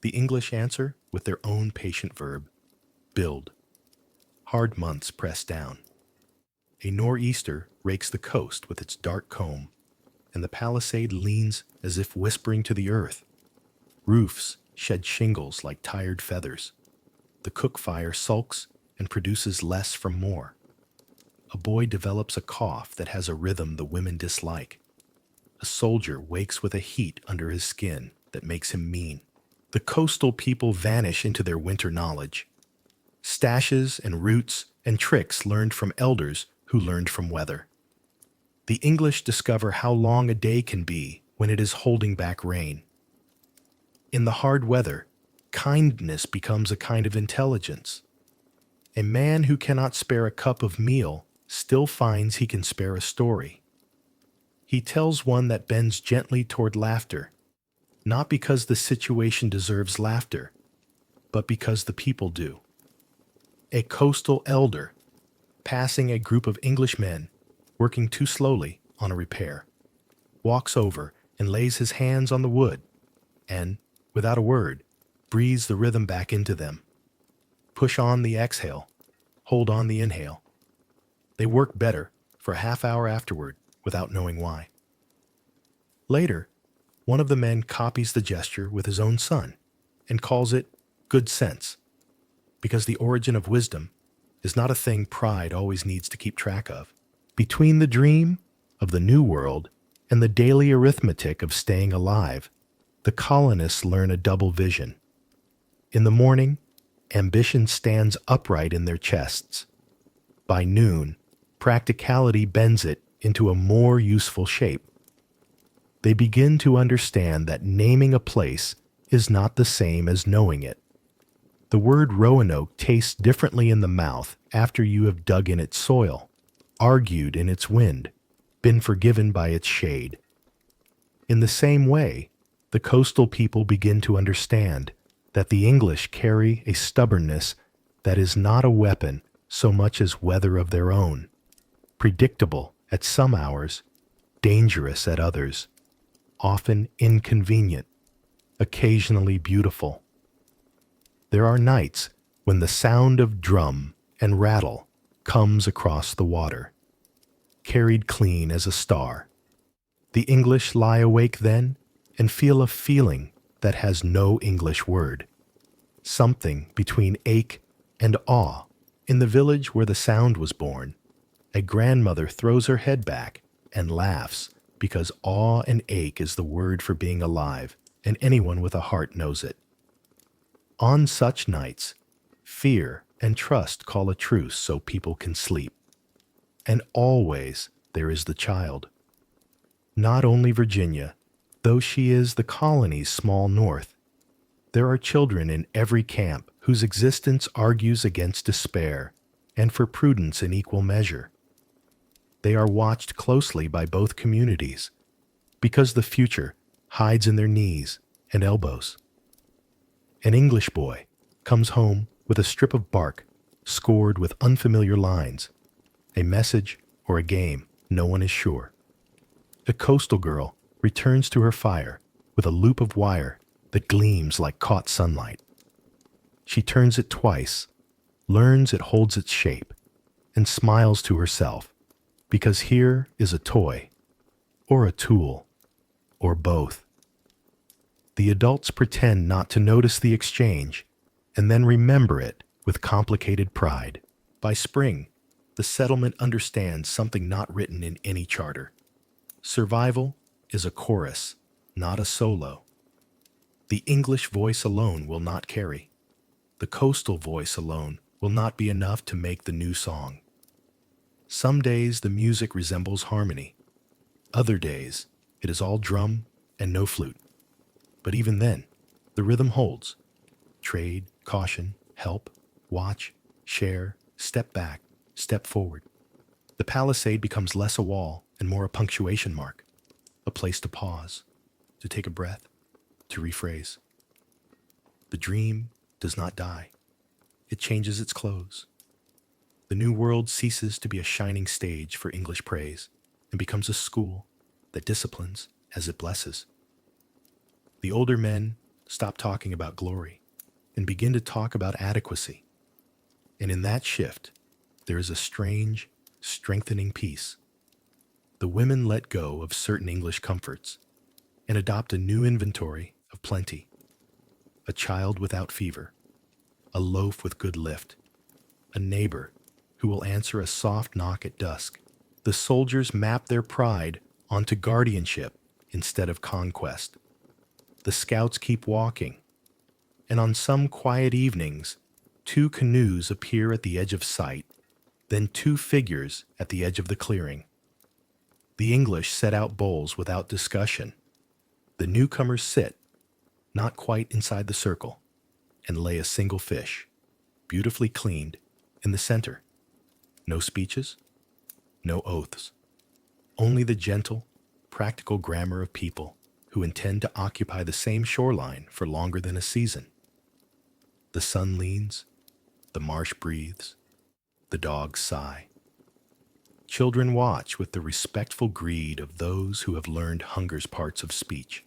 The English answer with their own patient verb, build. Hard months press down. A nor'easter rakes the coast with its dark comb, and the palisade leans as if whispering to the earth. Roofs shed shingles like tired feathers. The cook fire sulks and produces less from more. A boy develops a cough that has a rhythm the women dislike. A soldier wakes with a heat under his skin that makes him mean. The coastal people vanish into their winter knowledge. Stashes and roots and tricks learned from elders who learned from weather. The English discover how long a day can be when it is holding back rain. In the hard weather, kindness becomes a kind of intelligence. A man who cannot spare a cup of meal still finds he can spare a story. He tells one that bends gently toward laughter, not because the situation deserves laughter, but because the people do. A coastal elder, passing a group of English men working too slowly on a repair, walks over and lays his hands on the wood and, without a word, breathes the rhythm back into them. Push on the exhale, hold on the inhale. They work better for a half hour afterward without knowing why. Later, one of the men copies the gesture with his own son and calls it good sense, because the origin of wisdom is not a thing pride always needs to keep track of. Between the dream of the new world and the daily arithmetic of staying alive, the colonists learn a double vision. In the morning, ambition stands upright in their chests. By noon, practicality bends it into a more useful shape. They begin to understand that naming a place is not the same as knowing it. The word Roanoke tastes differently in the mouth after you have dug in its soil, argued in its wind, been forgiven by its shade. In the same way, the coastal people begin to understand that the English carry a stubbornness that is not a weapon so much as weather of their own, predictable at some hours, dangerous at others, often inconvenient, occasionally beautiful. There are nights when the sound of drum and rattle comes across the water, carried clean as a star. The English lie awake then and feel a feeling that has no English word, something between ache and awe. In the village where the sound was born, a grandmother throws her head back and laughs because awe and ache is the word for being alive, and anyone with a heart knows it. On such nights, fear and trust call a truce so people can sleep. And always there is the child. Not only Virginia, though she is the colony's small north. There are children in every camp whose existence argues against despair and for prudence in equal measure. They are watched closely by both communities because the future hides in their knees and elbows. An English boy comes home with a strip of bark scored with unfamiliar lines, a message or a game, no one is sure. A coastal girl returns to her fire with a loop of wire that gleams like caught sunlight. She turns it twice, learns it holds its shape, and smiles to herself, because here is a toy, or a tool, or both. The adults pretend not to notice the exchange, and then remember it with complicated pride. By spring, the settlement understands something not written in any charter. Survival is a chorus, not a solo. The English voice alone will not carry. The coastal voice alone will not be enough to make the new song. Some days the music resembles harmony. Other days it is all drum and no flute. But even then, the rhythm holds. Trade, caution, help, watch, share, step back, step forward. The palisade becomes less a wall and more a punctuation mark, a place to pause. to take a breath, to rephrase. The dream does not die. It changes its clothes. The new world ceases to be a shining stage for English praise and becomes a school that disciplines as it blesses. The older men stop talking about glory and begin to talk about adequacy. And in that shift, there is a strange, strengthening peace. The women let go of certain English comforts and adopt a new inventory of plenty. A child without fever, a loaf with good lift, a neighbor who will answer a soft knock at dusk. The soldiers map their pride onto guardianship instead of conquest. The scouts keep walking, and on some quiet evenings, 2 canoes appear at the edge of sight, then 2 figures at the edge of the clearing. The English set out bowls without discussion. The newcomers sit, not quite inside the circle, and lay a single fish, beautifully cleaned, in the center. No speeches, no oaths, only the gentle, practical grammar of people who intend to occupy the same shoreline for longer than a season. The sun leans, the marsh breathes, the dogs sigh. Children watch with the respectful greed of those who have learned hunger's parts of speech.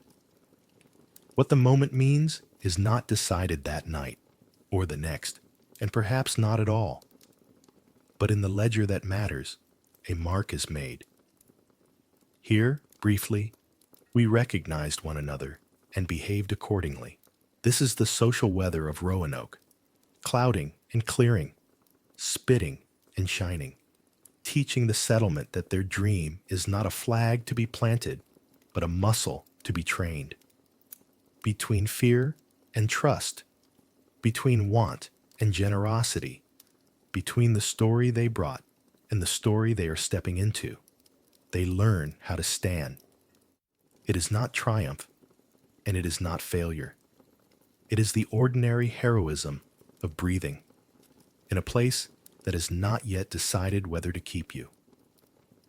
What the moment means is not decided that night, or the next, and perhaps not at all. But in the ledger that matters, a mark is made. Here, briefly, we recognized one another and behaved accordingly. This is the social weather of Roanoke, clouding and clearing, spitting and shining, teaching the settlement that their dream is not a flag to be planted, but a muscle to be trained. Between fear and trust, between want and generosity, between the story they brought and the story they are stepping into, they learn how to stand. It is not triumph, and it is not failure. It is the ordinary heroism of breathing in a place that has not yet decided whether to keep you.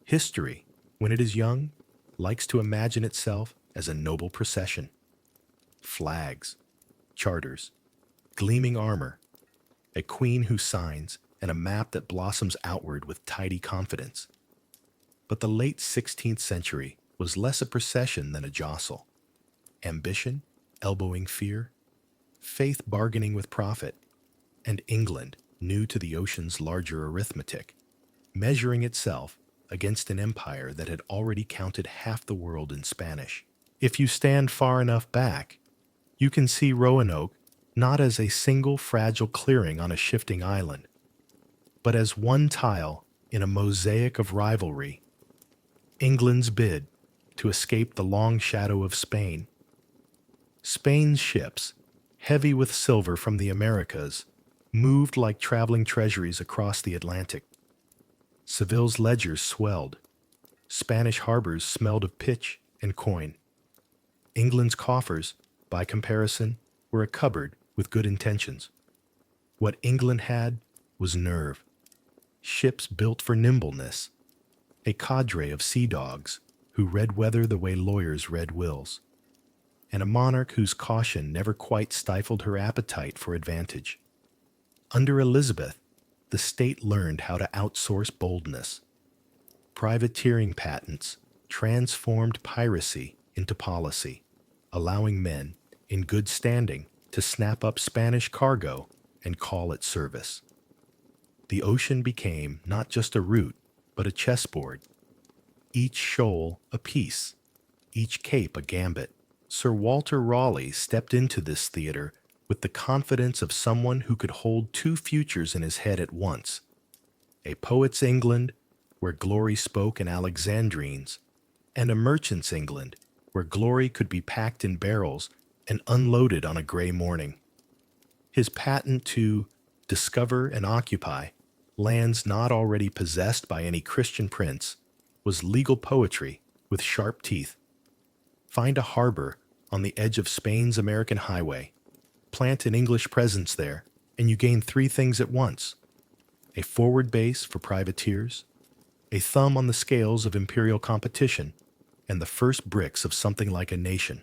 History, when it is young, likes to imagine itself as a noble procession. Flags, charters, gleaming armor, a queen who signs, and a map that blossoms outward with tidy confidence. But the late 16th century was less a procession than a jostle. Ambition, elbowing fear, faith bargaining with profit, and England, new to the ocean's larger arithmetic, measuring itself against an empire that had already counted half the world in Spanish. If you stand far enough back, you can see Roanoke not as a single fragile clearing on a shifting island, but as one tile in a mosaic of rivalry. England's bid to escape the long shadow of Spain. Spain's ships, heavy with silver from the Americas, moved like traveling treasuries across the Atlantic. Seville's ledgers swelled. Spanish harbors smelled of pitch and coin. England's coffers, by comparison, were a cupboard with good intentions. What England had was nerve. Ships built for nimbleness. A cadre of sea dogs who read weather the way lawyers read wills. And a monarch whose caution never quite stifled her appetite for advantage. Under Elizabeth, the state learned how to outsource boldness. Privateering patents transformed piracy into policy, allowing men in good standing to snap up Spanish cargo and call it service. The ocean became not just a route, but a chessboard. Each shoal a piece, each cape a gambit. Sir Walter Raleigh stepped into this theater with the confidence of someone who could hold 2 futures in his head at once. A poet's England, where glory spoke in Alexandrines, and a merchant's England, where glory could be packed in barrels and unloaded on a gray morning. His patent to discover and occupy lands not already possessed by any Christian prince was legal poetry with sharp teeth. Find a harbor on the edge of Spain's American highway, plant an English presence there, and you gain 3 things at once: a forward base for privateers, a thumb on the scales of imperial competition, and the first bricks of something like a nation.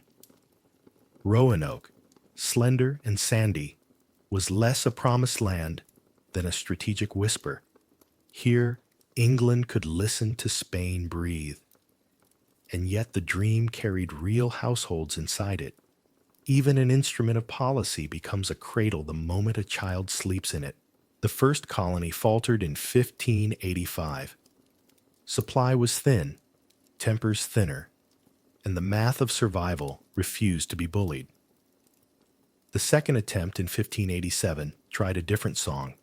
Roanoke, slender and sandy, was less a promised land than a strategic whisper. Here, England could listen to Spain breathe. And yet the dream carried real households inside it. Even an instrument of policy becomes a cradle the moment a child sleeps in it. The first colony faltered in 1585. Supply was thin, tempers thinner, and the math of survival refused to be bullied. The second attempt in 1587 tried a different song.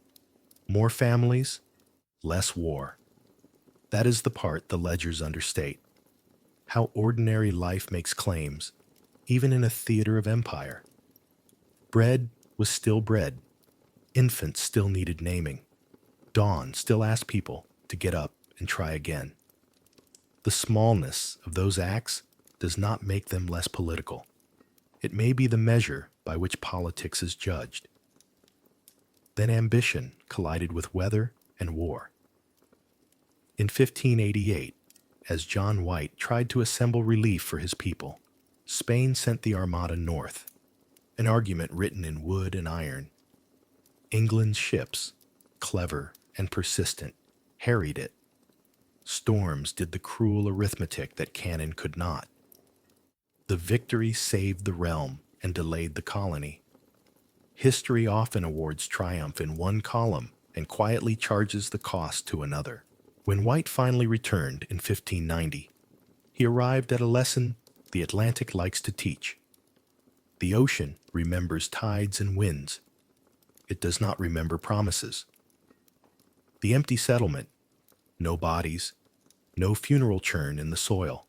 More families, less war. That is the part the ledgers understate. How ordinary life makes claims, even in a theater of empire. Bread was still bread. Infants still needed naming. Dawn still asked people to get up and try again. The smallness of those acts does not make them less political. It may be the measure by which politics is judged. Then ambition collided with weather and war. In 1588, as John White tried to assemble relief for his people, Spain sent the Armada north, an argument written in wood and iron. England's ships, clever and persistent, harried it. Storms did the cruel arithmetic that cannon could not. The victory saved the realm and delayed the colony. History often awards triumph in one column and quietly charges the cost to another. When White finally returned in 1590, he arrived at a lesson the Atlantic likes to teach. The ocean remembers tides and winds. It does not remember promises. The empty settlement, no bodies, no funeral churn in the soil,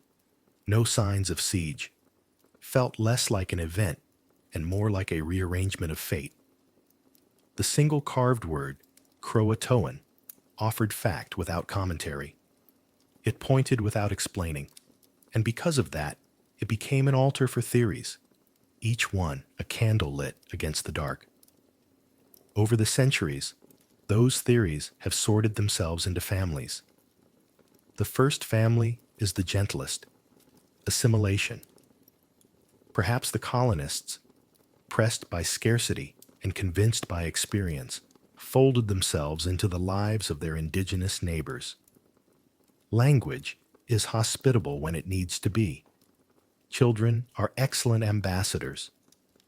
no signs of siege, felt less like an event and more like a rearrangement of fate. The single carved word, CROATOAN, offered fact without commentary. It pointed without explaining, and because of that, it became an altar for theories, each one a candle lit against the dark. Over the centuries, those theories have sorted themselves into families. The first family is the gentlest, assimilation. Perhaps the colonists, pressed by scarcity and convinced by experience, folded themselves into the lives of their indigenous neighbors. Language is hospitable when it needs to be. Children are excellent ambassadors.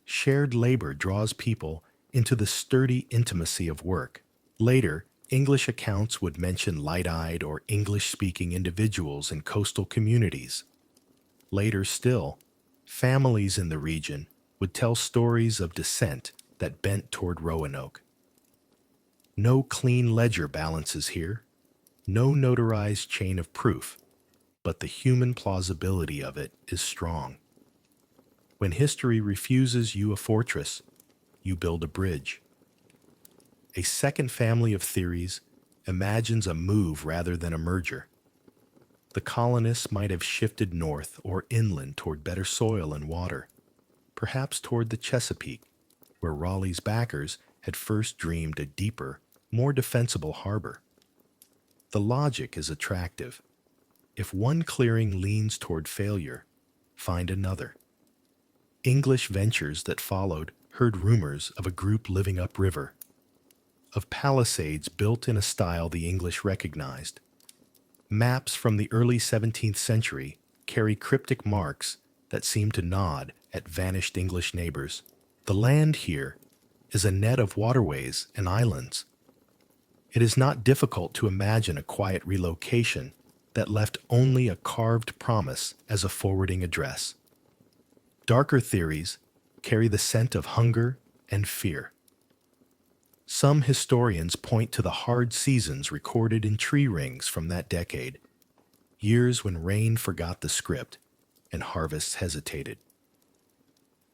Shared labor draws people into the sturdy intimacy of work. Later, English accounts would mention light-eyed or English-speaking individuals in coastal communities. Later still, families in the region would tell stories of descent that bent toward Roanoke. No clean ledger balances here, no notarized chain of proof, but the human plausibility of it is strong. When history refuses you a fortress, you build a bridge. A second family of theories imagines a move rather than a merger. The colonists might have shifted north or inland toward better soil and water, perhaps toward the Chesapeake, where Raleigh's backers had first dreamed a deeper, more defensible harbor. The logic is attractive. If one clearing leans toward failure, find another. English ventures that followed heard rumors of a group living upriver, of palisades built in a style the English recognized. Maps from the early 17th century carry cryptic marks that seem to nod at vanished English neighbors. The land here is a net of waterways and islands. It is not difficult to imagine a quiet relocation that left only a carved promise as a forwarding address. Darker theories carry the scent of hunger and fear. Some historians point to the hard seasons recorded in tree rings from that decade, years when rain forgot the script and harvests hesitated.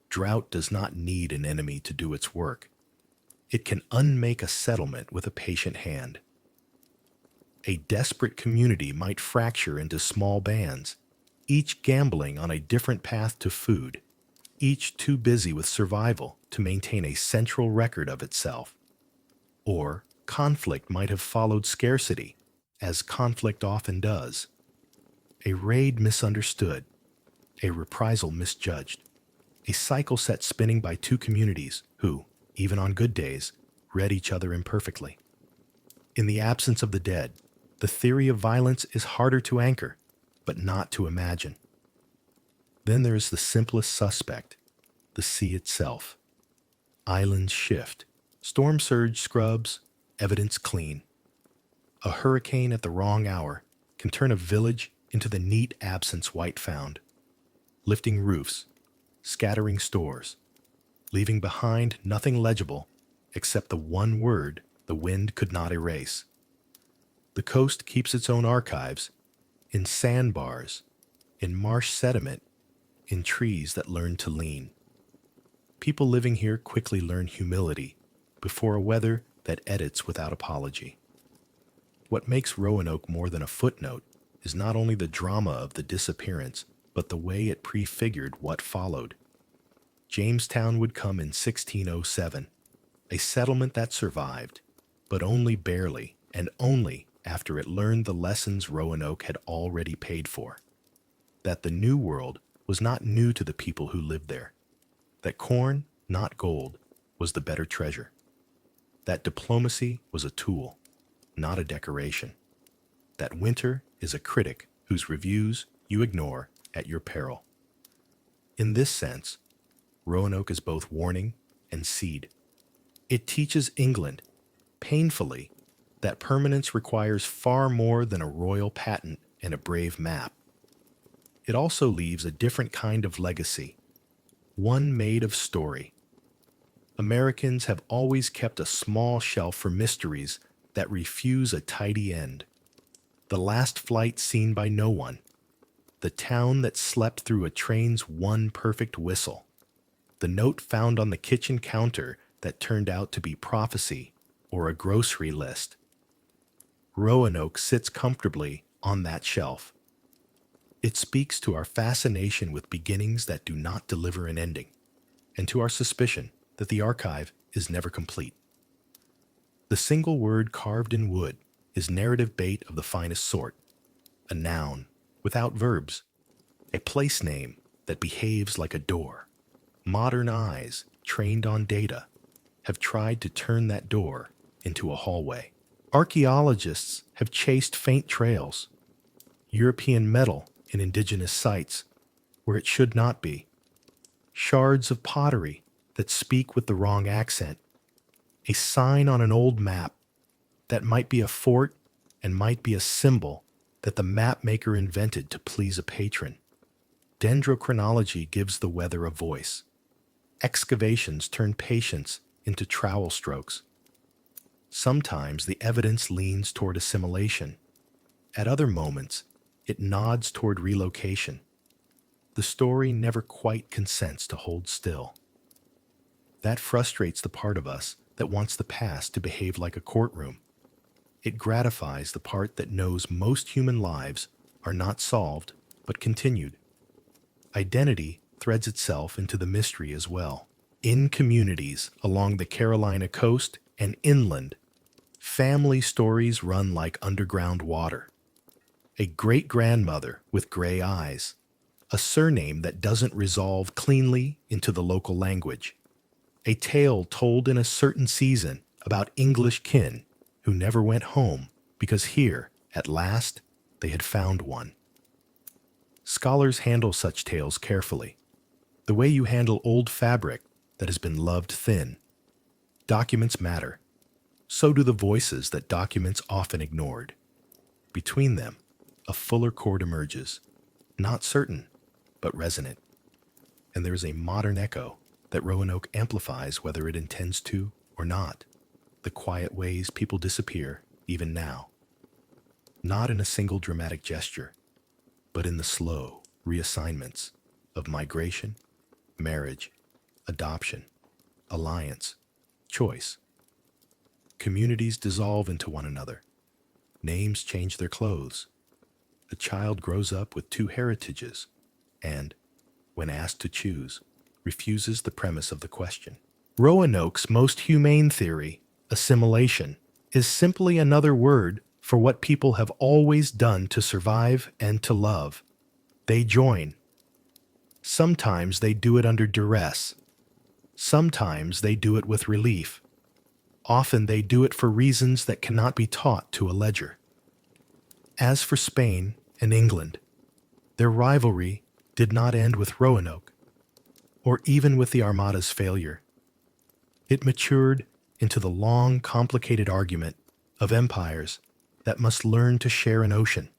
Drought does not need an enemy to do its work. It can unmake a settlement with a patient hand. A desperate community might fracture into small bands, each gambling on a different path to food, each too busy with survival to maintain a central record of itself. Or conflict might have followed scarcity, as conflict often does. A raid misunderstood, a reprisal misjudged. a cycle set spinning by two communities who, even on good days, read each other imperfectly. In the absence of the dead, the theory of violence is harder to anchor, but not to imagine. Then there is the simplest suspect, the sea itself. Islands shift, storm surge scrubs, evidence clean. A hurricane at the wrong hour can turn a village into the neat absence White found, lifting roofs, scattering stores, leaving behind nothing legible except the one word the wind could not erase. The coast keeps its own archives, in sandbars, in marsh sediment, in trees that learn to lean. People living here quickly learn humility before a weather that edits without apology. What makes Roanoke more than a footnote is not only the drama of the disappearance, but the way it prefigured what followed. Jamestown would come in 1607, a settlement that survived, but only barely, and only after it learned the lessons Roanoke had already paid for. That the New World was not new to the people who lived there. That corn, not gold, was the better treasure. That diplomacy was a tool, not a decoration. That winter is a critic whose reviews you ignore at your peril. In this sense, Roanoke is both warning and seed. It teaches England, painfully, that permanence requires far more than a royal patent and a brave map. It also leaves a different kind of legacy, one made of story. Americans have always kept a small shelf for mysteries that refuse a tidy end. The last flight seen by no one. The town that slept through a train's one perfect whistle. The note found on the kitchen counter that turned out to be prophecy or a grocery list. Roanoke sits comfortably on that shelf. It speaks to our fascination with beginnings that do not deliver an ending, and to our suspicion that the archive is never complete. The single word carved in wood is narrative bait of the finest sort, a noun without verbs, a place name that behaves like a door. Modern eyes, trained on data, have tried to turn that door into a hallway. Archaeologists have chased faint trails, European metal in indigenous sites where it should not be, shards of pottery that speak with the wrong accent, a sign on an old map that might be a fort and might be a symbol that the map maker invented to please a patron. Dendrochronology gives the weather a voice. Excavations turn patience into trowel strokes. Sometimes the evidence leans toward assimilation. At other moments, it nods toward relocation. The story never quite consents to hold still. That frustrates the part of us that wants the past to behave like a courtroom. It gratifies the part that knows most human lives are not solved, but continued. Identity threads itself into the mystery as well. In communities along the Carolina coast and inland, family stories run like underground water. A great-grandmother with gray eyes, a surname that doesn't resolve cleanly into the local language, a tale told in a certain season about English kin who never went home because here, at last, they had found one. Scholars handle such tales carefully, the way you handle old fabric that has been loved thin. Documents matter. So do the voices that documents often ignored. Between them, a fuller chord emerges, not certain, but resonant. And there is a modern echo that Roanoke amplifies whether it intends to or not. The quiet ways people disappear, even now. Not in a single dramatic gesture, but in the slow reassignments of migration, marriage, adoption, alliance, choice. Communities dissolve into one another. Names change their clothes. A child grows up with two heritages and, when asked to choose, refuses the premise of the question. Roanoke's most humane theory, assimilation, is simply another word for what people have always done to survive and to love. They join. Sometimes they do it under duress. Sometimes they do it with relief. Often they do it for reasons that cannot be taught to a ledger. As for Spain and England, their rivalry did not end with Roanoke, or even with the Armada's failure. It matured into the long, complicated argument of empires that must learn to share an ocean.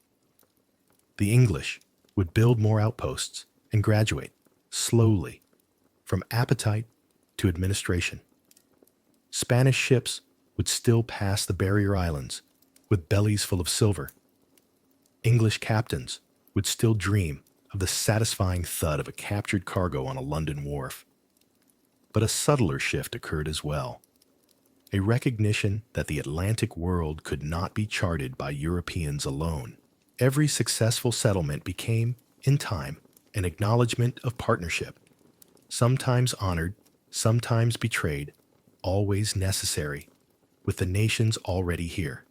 The English would build more outposts and graduate, slowly, from appetite to administration. Spanish ships would still pass the barrier islands with bellies full of silver. English captains would still dream of the satisfying thud of a captured cargo on a London wharf. But a subtler shift occurred as well. A recognition that the Atlantic world could not be charted by Europeans alone. Every successful settlement became, in time, an acknowledgement of partnership, sometimes honored, sometimes betrayed, always necessary, with the nations already here.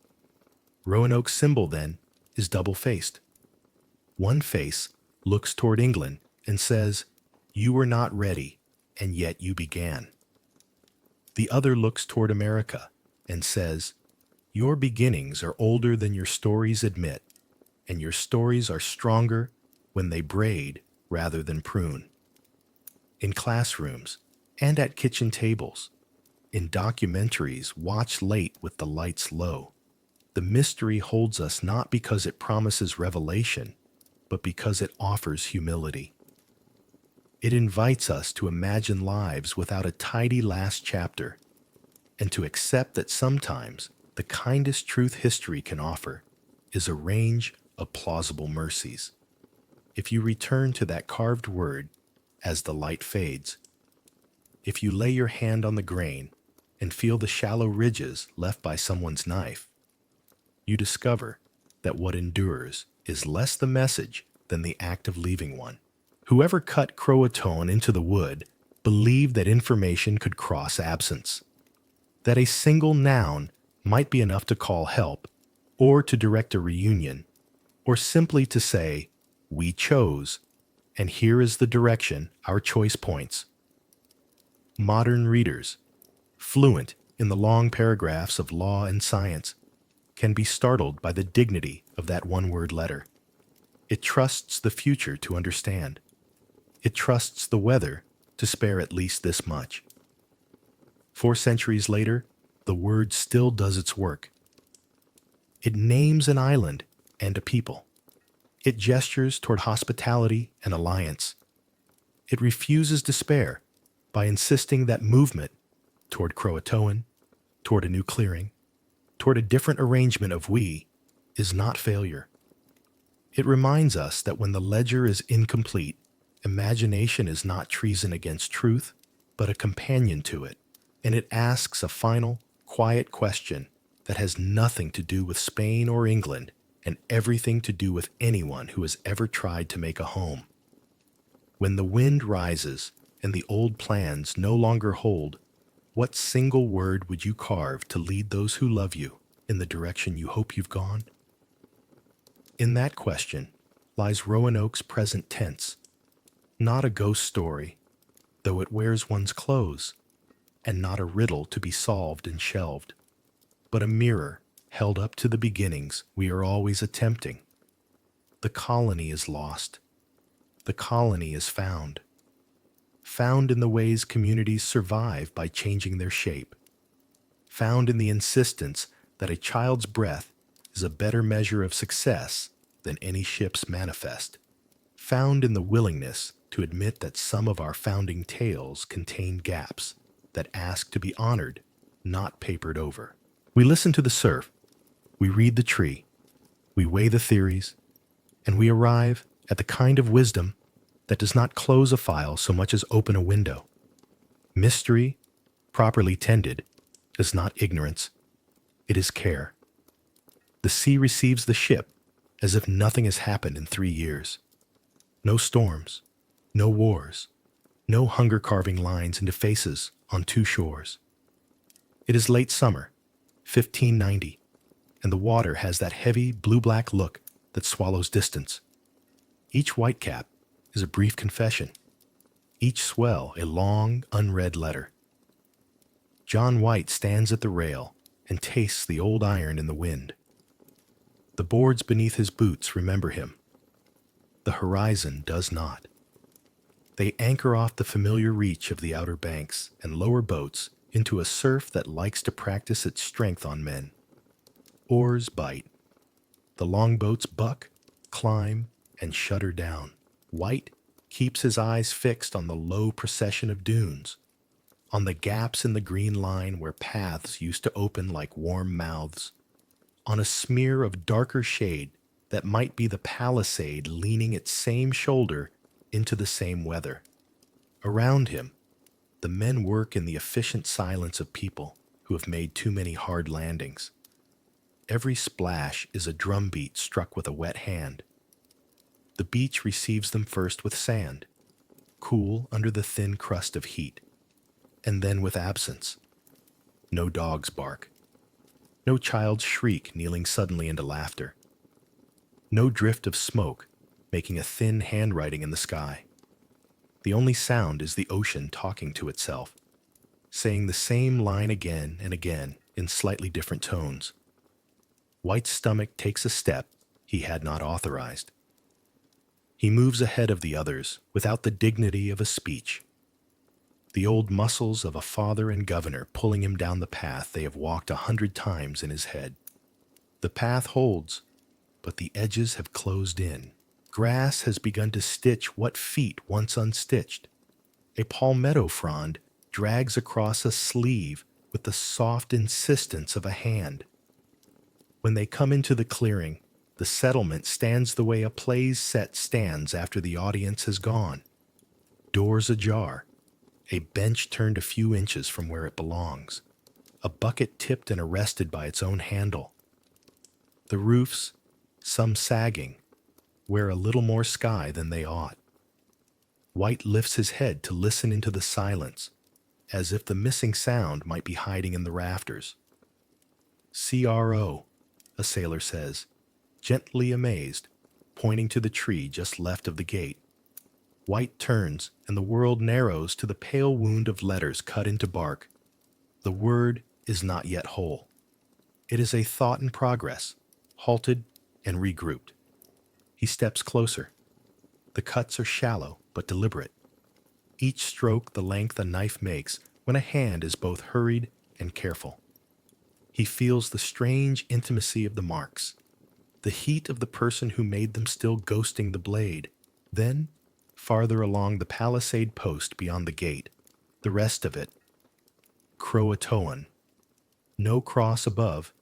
Roanoke's symbol, then, is double-faced. One face looks toward England and says, "You were not ready, and yet you began." The other looks toward America and says, "Your beginnings are older than your stories admit, and your stories are stronger when they braid rather than prune." In classrooms and at kitchen tables, in documentaries watched late with the lights low, the mystery holds us not because it promises revelation, but because it offers humility. It invites us to imagine lives without a tidy last chapter, and to accept that sometimes the kindest truth history can offer is a range of plausible mercies. If you return to that carved word as the light fades, if you lay your hand on the grain and feel the shallow ridges left by someone's knife, you discover that what endures is less the message than the act of leaving one. Whoever cut CROATOAN into the wood believed that information could cross absence, that a single noun might be enough to call help, or to direct a reunion, or simply to say, "We chose, and here is the direction our choice points." Modern readers, fluent in the long paragraphs of law and science, can be startled by the dignity of that one-word letter. It trusts the future to understand. It trusts the weather to spare at least this much. 4 centuries later, the word still does its work. It names an island and a people. It gestures toward hospitality and alliance. It refuses despair by insisting that movement toward CROATOAN, toward a new clearing, toward a different arrangement of we, is not failure. It reminds us that when the ledger is incomplete, imagination is not treason against truth, but a companion to it, and it asks a final, quiet question that has nothing to do with Spain or England and everything to do with anyone who has ever tried to make a home. When the wind rises and the old plans no longer hold, what single word would you carve to lead those who love you in the direction you hope you've gone? In that question lies Roanoke's present tense, not a ghost story, though it wears one's clothes, and not a riddle to be solved and shelved, but a mirror held up to the beginnings we are always attempting. The colony is lost. The colony is found. Found in the ways communities survive by changing their shape. Found in the insistence that a child's breath is a better measure of success than any ship's manifest. Found in the willingness to admit that some of our founding tales contain gaps that ask to be honored, not papered over. We listen to the surf, we read the tree, we weigh the theories, and we arrive at the kind of wisdom that does not close a file so much as open a window. Mystery, properly tended, is not ignorance. It is care. The sea receives the ship as if nothing has happened in 3 years. No storms, no wars, no hunger carving lines into faces on 2 shores. It is late summer, 1590, and the water has that heavy blue-black look that swallows distance. Each whitecap is a brief confession. each swell a long, unread letter. John White stands at the rail and tastes the old iron in the wind. The boards beneath his boots remember him. The horizon does not. They anchor off the familiar reach of the outer banks and lower boats into a surf that likes to practice its strength on men. Oars bite. The longboats buck, climb, and shudder down. White keeps his eyes fixed on the low procession of dunes, on the gaps in the green line where paths used to open like warm mouths, on a smear of darker shade that might be the palisade leaning its same shoulder into the same weather. Around him, the men work in the efficient silence of people who have made too many hard landings. Every splash is a drumbeat struck with a wet hand. The beach receives them first with sand, cool under the thin crust of heat, and then with absence. No dogs bark. No child's shriek kneeling suddenly into laughter. No drift of smoke making a thin handwriting in the sky. The only sound is the ocean talking to itself, saying the same line again and again in slightly different tones. White's stomach takes a step he had not authorized. He moves ahead of the others without the dignity of a speech. The old muscles of a father and governor pulling him down the path they have walked 100 times in his head. The path holds, but the edges have closed in. Grass has begun to stitch what feet once unstitched. A palmetto frond drags across a sleeve with the soft insistence of a hand. When they come into the clearing, the settlement stands the way a play's set stands after the audience has gone. Doors ajar, a bench turned a few inches from where it belongs, a bucket tipped and arrested by its own handle. The roofs, some sagging, wear a little more sky than they ought. White lifts his head to listen into the silence, as if the missing sound might be hiding in the rafters. "CRO," a sailor says, gently amazed, pointing to the tree just left of the gate. White turns, and the world narrows to the pale wound of letters cut into bark. The word is not yet whole. It is a thought in progress, halted and regrouped. He steps closer. The cuts are shallow but deliberate, each stroke the length a knife makes when a hand is both hurried and careful. He feels the strange intimacy of the marks, the heat of the person who made them still ghosting the blade. Then, farther along the palisade post beyond the gate, the rest of it, CROATOAN. No cross above,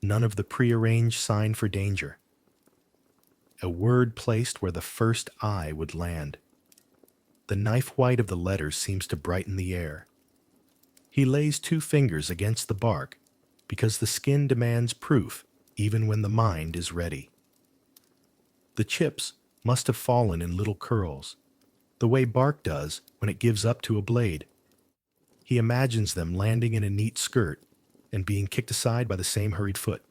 none of the prearranged sign for danger. A word placed where the first eye would land. The knife white of the letters seems to brighten the air. He lays 2 fingers against the bark because the skin demands proof even when the mind is ready. The chips must have fallen in little curls, the way bark does when it gives up to a blade. He imagines them landing in a neat skirt and being kicked aside by the same hurried foot.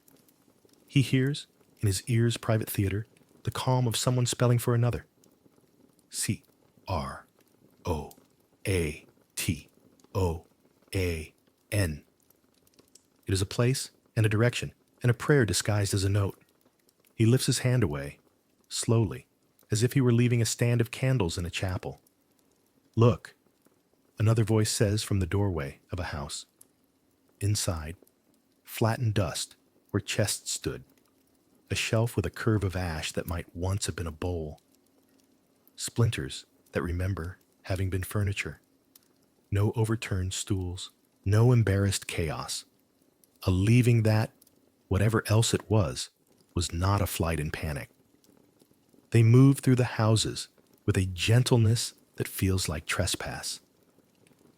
He hears, in his ear's private theater, the calm of someone spelling for another. CROATOAN. It is a place and a direction and a prayer disguised as a note. He lifts his hand away, slowly, as if he were leaving a stand of candles in a chapel. "Look," another voice says from the doorway of a house. Inside, flattened dust where chests stood, a shelf with a curve of ash that might once have been a bowl. Splinters that remember having been furniture. No overturned stools, no embarrassed chaos. A leaving that, whatever else it was not a flight in panic. They move through the houses with a gentleness that feels like trespass.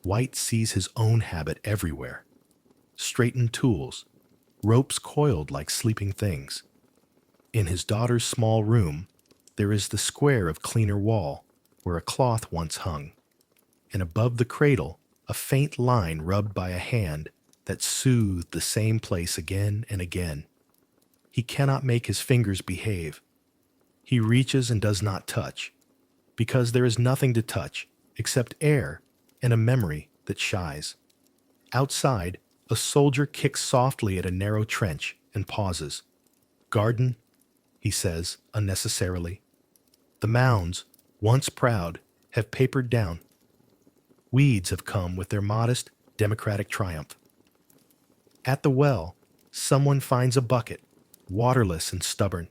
White sees his own habit everywhere. Straightened tools, ropes coiled like sleeping things. In his daughter's small room, there is the square of cleaner wall where a cloth once hung, and above the cradle, a faint line rubbed by a hand that soothed the same place again and again. He cannot make his fingers behave. He reaches and does not touch, because there is nothing to touch except air and a memory that shies. Outside, a soldier kicks softly at a narrow trench and pauses. Garden, he says unnecessarily. The mounds, once proud, have papered down. Weeds have come with their modest, democratic triumph. At the well, someone finds a bucket, waterless and stubborn.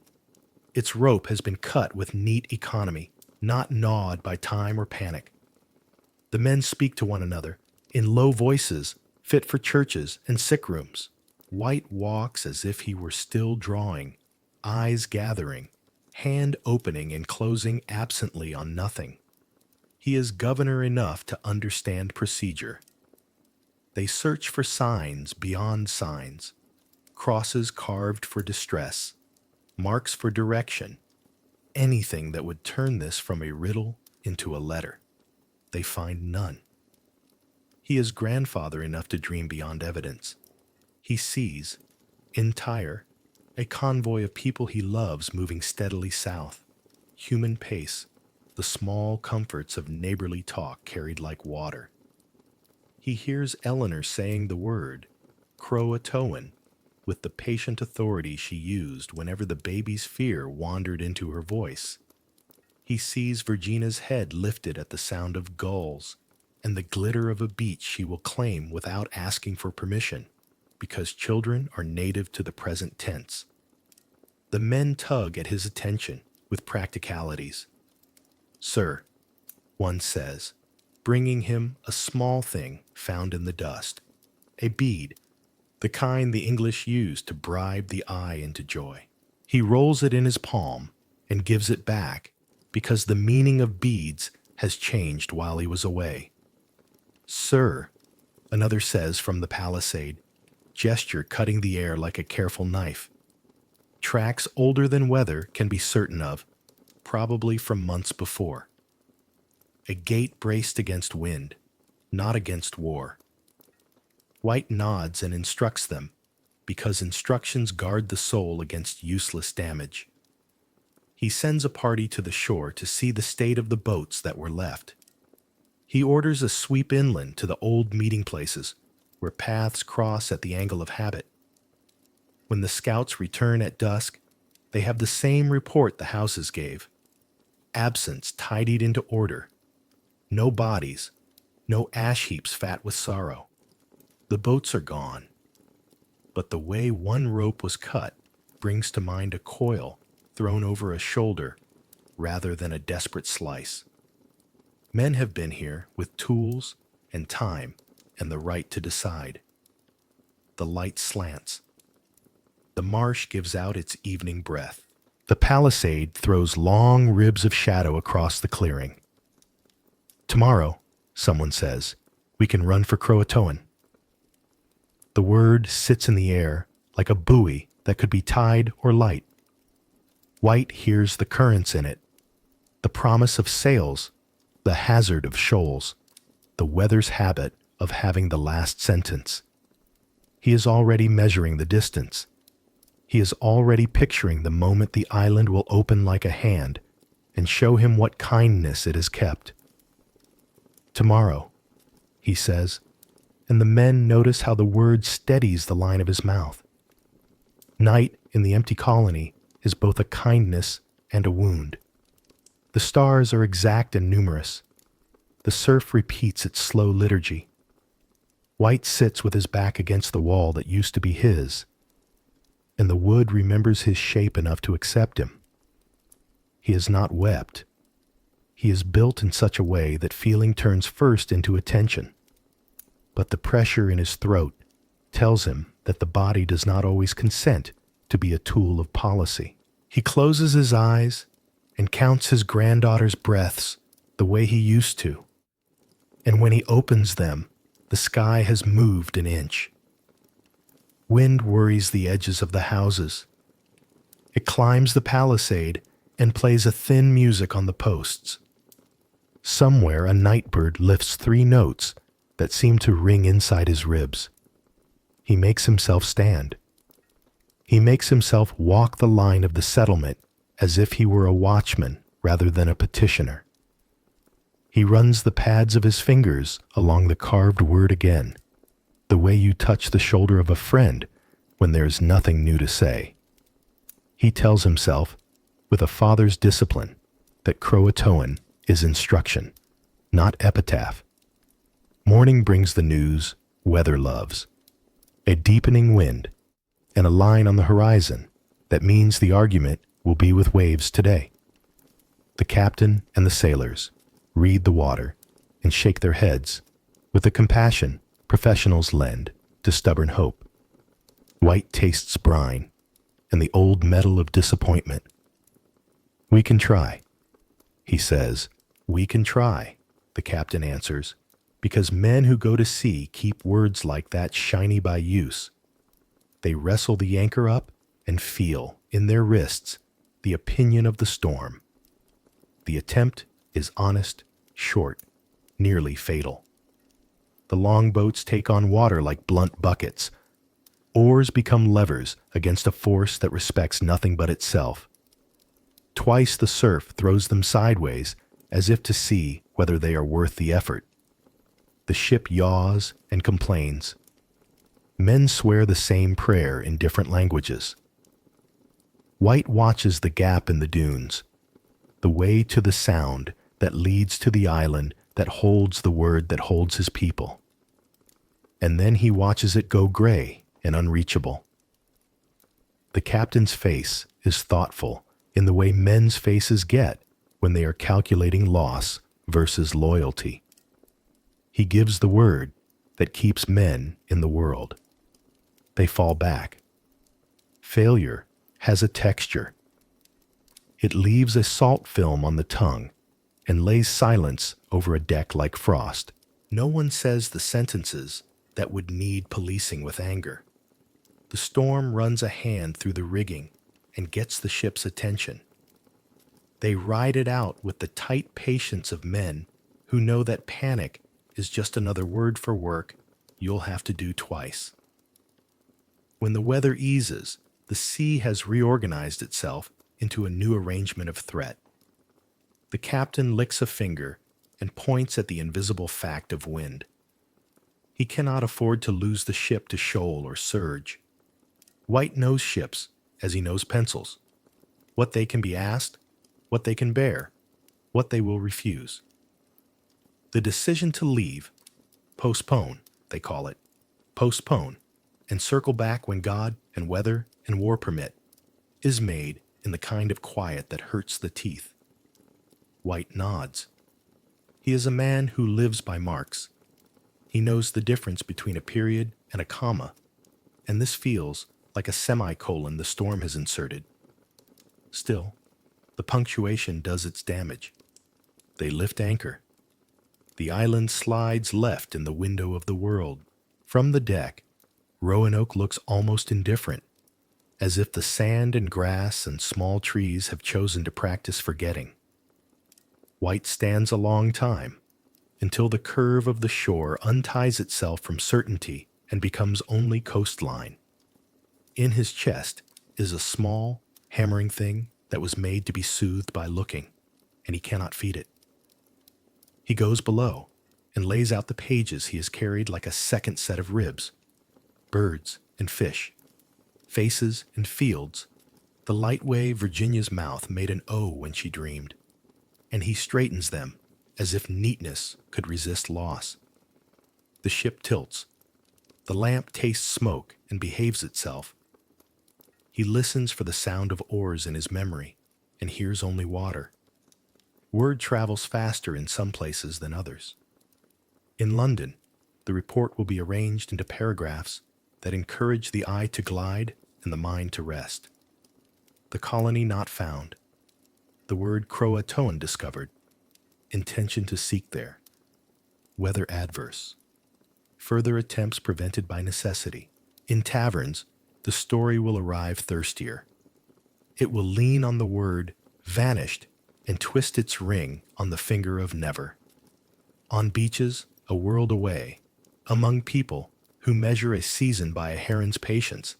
Its rope has been cut with neat economy, not gnawed by time or panic. The men speak to one another, in low voices, fit for churches and sick rooms. White walks as if he were still drawing, eyes gathering, hand opening and closing absently on nothing. He is governor enough to understand procedure. They search for signs beyond signs, crosses carved for distress, marks for direction, anything that would turn this from a riddle into a letter. They find none. He is grandfather enough to dream beyond evidence. He sees, entire, a convoy of people he loves moving steadily south, human pace, the small comforts of neighborly talk carried like water. He hears Eleanor saying the word, CROATOAN, with the patient authority she used whenever the baby's fear wandered into her voice. He sees Virginia's head lifted at the sound of gulls and the glitter of a beach she will claim without asking for permission, because children are native to the present tense. The men tug at his attention with practicalities. Sir, one says, bringing him a small thing found in the dust, a bead, the kind the English use to bribe the eye into joy. He rolls it in his palm and gives it back because the meaning of beads has changed while he was away. Sir, another says from the palisade, gesture cutting the air like a careful knife. Tracks older than weather can be certain of, probably from months before. A gate braced against wind, not against war. White nods and instructs them, because instructions guard the soul against useless damage. He sends a party to the shore to see the state of the boats that were left. He orders a sweep inland to the old meeting places, where paths cross at the angle of habit. When the scouts return at dusk, they have the same report the houses gave. Absence tidied into order. No bodies, no ash heaps fat with sorrow. The boats are gone. But the way one rope was cut brings to mind a coil thrown over a shoulder rather than a desperate slice. Men have been here with tools and time and the right to decide. The light slants. The marsh gives out its evening breath. The palisade throws long ribs of shadow across the clearing. Tomorrow, someone says, we can run for CROATOAN. The word sits in the air like a buoy that could be tide or light. White hears the currents in it, the promise of sails, the hazard of shoals, the weather's habit of having the last sentence. He is already measuring the distance. He is already picturing the moment the island will open like a hand and show him what kindness it has kept. Tomorrow, he says, and the men notice how the word steadies the line of his mouth. Night in the empty colony is both a kindness and a wound. The stars are exact and numerous. The surf repeats its slow liturgy. White sits with his back against the wall that used to be his, and the wood remembers his shape enough to accept him. He has not wept. He is built in such a way that feeling turns first into attention. But the pressure in his throat tells him that the body does not always consent to be a tool of policy. He closes his eyes and counts his granddaughter's breaths the way he used to. And when he opens them, the sky has moved an inch. Wind worries the edges of the houses. It climbs the palisade and plays a thin music on the posts. Somewhere a nightbird lifts 3 notes that seem to ring inside his ribs. He makes himself stand. He makes himself walk the line of the settlement as if he were a watchman rather than a petitioner. He runs the pads of his fingers along the carved word again, the way you touch the shoulder of a friend when there's nothing new to say. He tells himself, with a father's discipline, that CROATOAN is instruction, not epitaph. Morning brings the news weather loves, a deepening wind, and a line on the horizon that means the argument will be with waves today. The captain and the sailors read the water and shake their heads with the compassion professionals lend to stubborn hope. White tastes brine and the old metal of disappointment. We can try, he says. We can try, the captain answers, because men who go to sea keep words like that shiny by use. They wrestle the anchor up and feel, in their wrists, the opinion of the storm. The attempt is honest, short, nearly fatal. The longboats take on water like blunt buckets. Oars become levers against a force that respects nothing but itself. Twice the surf throws them sideways as if to see whether they are worth the effort. The ship yaws and complains. Men swear the same prayer in different languages. White watches the gap in the dunes, the way to the sound that leads to the island that holds the word that holds his people. And then he watches it go gray and unreachable. The captain's face is thoughtful in the way men's faces get when they are calculating loss versus loyalty. He gives the word that keeps men in the world. They fall back. Failure has a texture. It leaves a salt film on the tongue and lays silence over a deck like frost. No one says the sentences that would need policing with anger. The storm runs a hand through the rigging and gets the ship's attention. They ride it out with the tight patience of men who know that panic is just another word for work you'll have to do twice. When the weather eases, the sea has reorganized itself into a new arrangement of threat. The captain licks a finger and points at the invisible fact of wind. He cannot afford to lose the ship to shoal or surge. White knows ships as he knows pencils, what they can be asked, what they can bear, what they will refuse. The decision to leave, postpone, they call it, postpone, and circle back when God and weather and war permit, is made in the kind of quiet that hurts the teeth. White nods. He is a man who lives by marks. He knows the difference between a period and a comma, and this feels like a semicolon the storm has inserted. Still, the punctuation does its damage. They lift anchor. The island slides left in the window of the world. From the deck, Roanoke looks almost indifferent, as if the sand and grass and small trees have chosen to practice forgetting. White stands a long time, until the curve of the shore unties itself from certainty and becomes only coastline. In his chest is a small, hammering thing that was made to be soothed by looking, and he cannot feed it. He goes below and lays out the pages he has carried like a second set of ribs. Birds and fish, faces and fields. The light way Virginia's mouth made an O when she dreamed, and he straightens them as if neatness could resist loss. The ship tilts. The lamp tastes smoke and behaves itself. He listens for the sound of oars in his memory and hears only water. Word travels faster in some places than others. In London, the report will be arranged into paragraphs that encourage the eye to glide and the mind to rest. The colony not found. The word CROATOAN discovered. Intention to seek there. Weather adverse. Further attempts prevented by necessity. In taverns, the story will arrive thirstier. It will lean on the word vanished and twist its ring on the finger of never. On beaches, a world away, among people who measure a season by a heron's patience,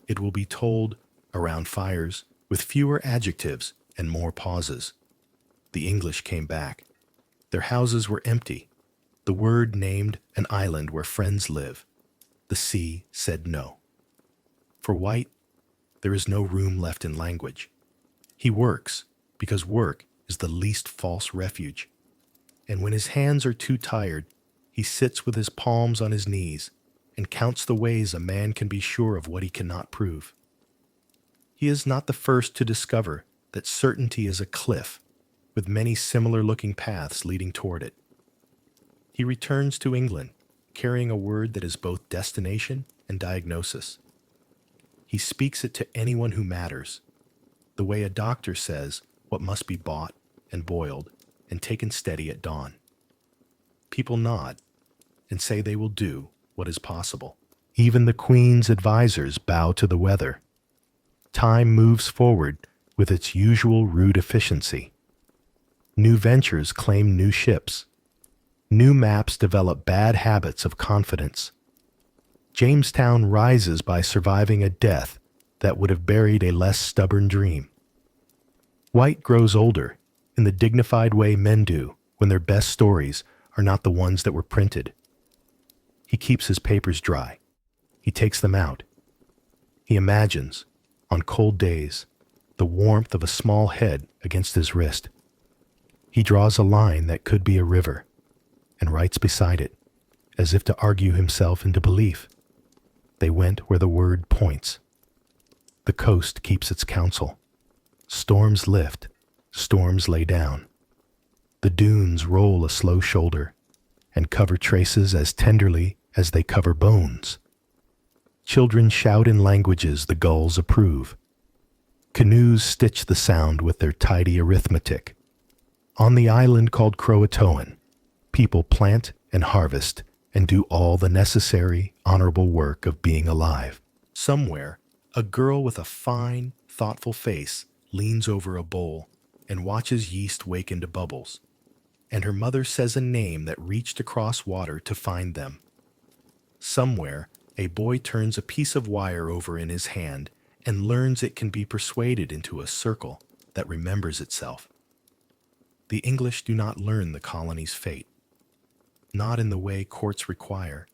it will be told around fires with fewer adjectives and more pauses. The English came back. Their houses were empty. The word named an island where friends live. The sea said no. For White, there is no room left in language. He works because work is the least false refuge. And when his hands are too tired, he sits with his palms on his knees and counts the ways a man can be sure of what he cannot prove. He is not the first to discover that certainty is a cliff with many similar-looking paths leading toward it. He returns to England, carrying a word that is both destination and diagnosis. He speaks it to anyone who matters, the way a doctor says what must be bought and boiled and taken steady at dawn. People nod and say they will do what is possible. Even the Queen's advisors bow to the weather. Time moves forward with its usual rude efficiency. New ventures claim new ships. New maps develop bad habits of confidence. Jamestown rises by surviving a death that would have buried a less stubborn dream. White grows older in the dignified way men do when their best stories are not the ones that were printed. He keeps his papers dry. He takes them out. He imagines, on cold days, the warmth of a small head against his wrist. He draws a line that could be a river and writes beside it, as if to argue himself into belief. They went where the word points. The coast keeps its counsel. Storms lift, storms lay down. The dunes roll a slow shoulder and cover traces as tenderly as they cover bones. Children shout in languages the gulls approve. Canoes stitch the sound with their tidy arithmetic. On the island called CROATOAN, people plant and harvest and do all the necessary, honorable work of being alive. Somewhere, a girl with a fine, thoughtful face leans over a bowl and watches yeast wake into bubbles, and her mother says a name that reached across water to find them. Somewhere, a boy turns a piece of wire over in his hand and learns it can be persuaded into a circle that remembers itself. The English do not learn the colony's fate, not in the way courts require,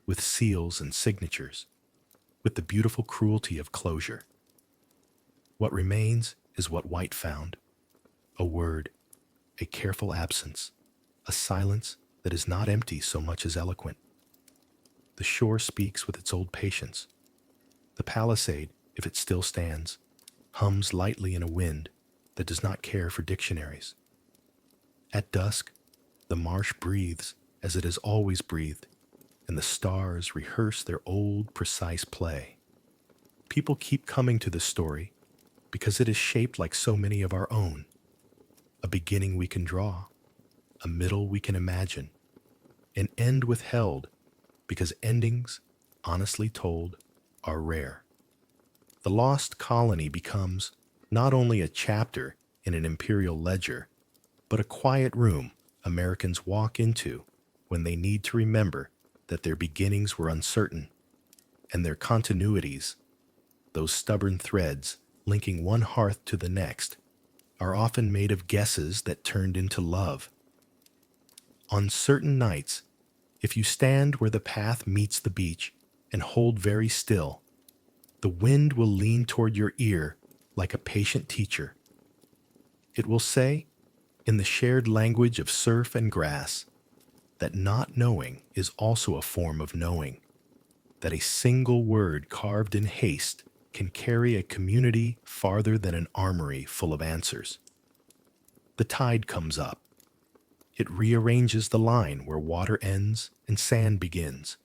with seals and signatures, with the beautiful cruelty of closure. What remains is what White found: a word, a careful absence, a silence that is not empty so much as eloquent. The shore speaks with its old patience. The palisade, if it still stands, hums lightly in a wind that does not care for dictionaries. At dusk, the marsh breathes as it has always breathed, and the stars rehearse their old, precise play. People keep coming to this story because it is shaped like so many of our own. A beginning we can draw, a middle we can imagine, an end withheld because endings, honestly told, are rare. The Lost Colony becomes not only a chapter in an imperial ledger, but a quiet room Americans walk into when they need to remember that their beginnings were uncertain, and their continuities, those stubborn threads linking one hearth to the next, are often made of guesses that turned into love. On certain nights, if you stand where the path meets the beach and hold very still, the wind will lean toward your ear like a patient teacher. It will say, in the shared language of surf and grass, that not knowing is also a form of knowing, that a single word carved in haste can carry a community farther than an armory full of answers. The tide comes up. It rearranges the line where water ends and sand begins.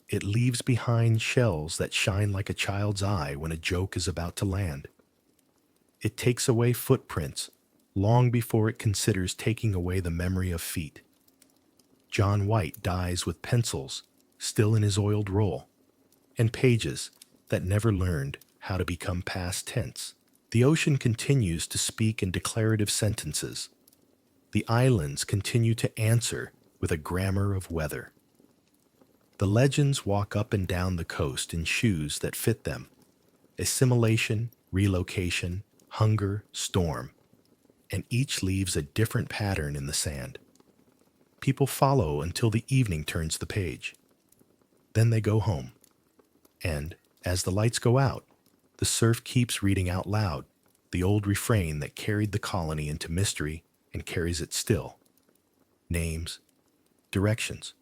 It leaves behind shells that shine like a child's eye when a joke is about to land. It takes away footprints long before it considers taking away the memory of feet. John White dies with pencils still in his oiled roll, and pages that never learned how to become past tense. The ocean continues to speak in declarative sentences. The islands continue to answer with a grammar of weather. The legends walk up and down the coast in shoes that fit them. Assimilation, relocation, hunger, storm, and each leaves a different pattern in the sand. People follow until the evening turns the page. Then they go home. And, as the lights go out, the surf keeps reading out loud the old refrain that carried the colony into mystery and carries it still. Names, directions,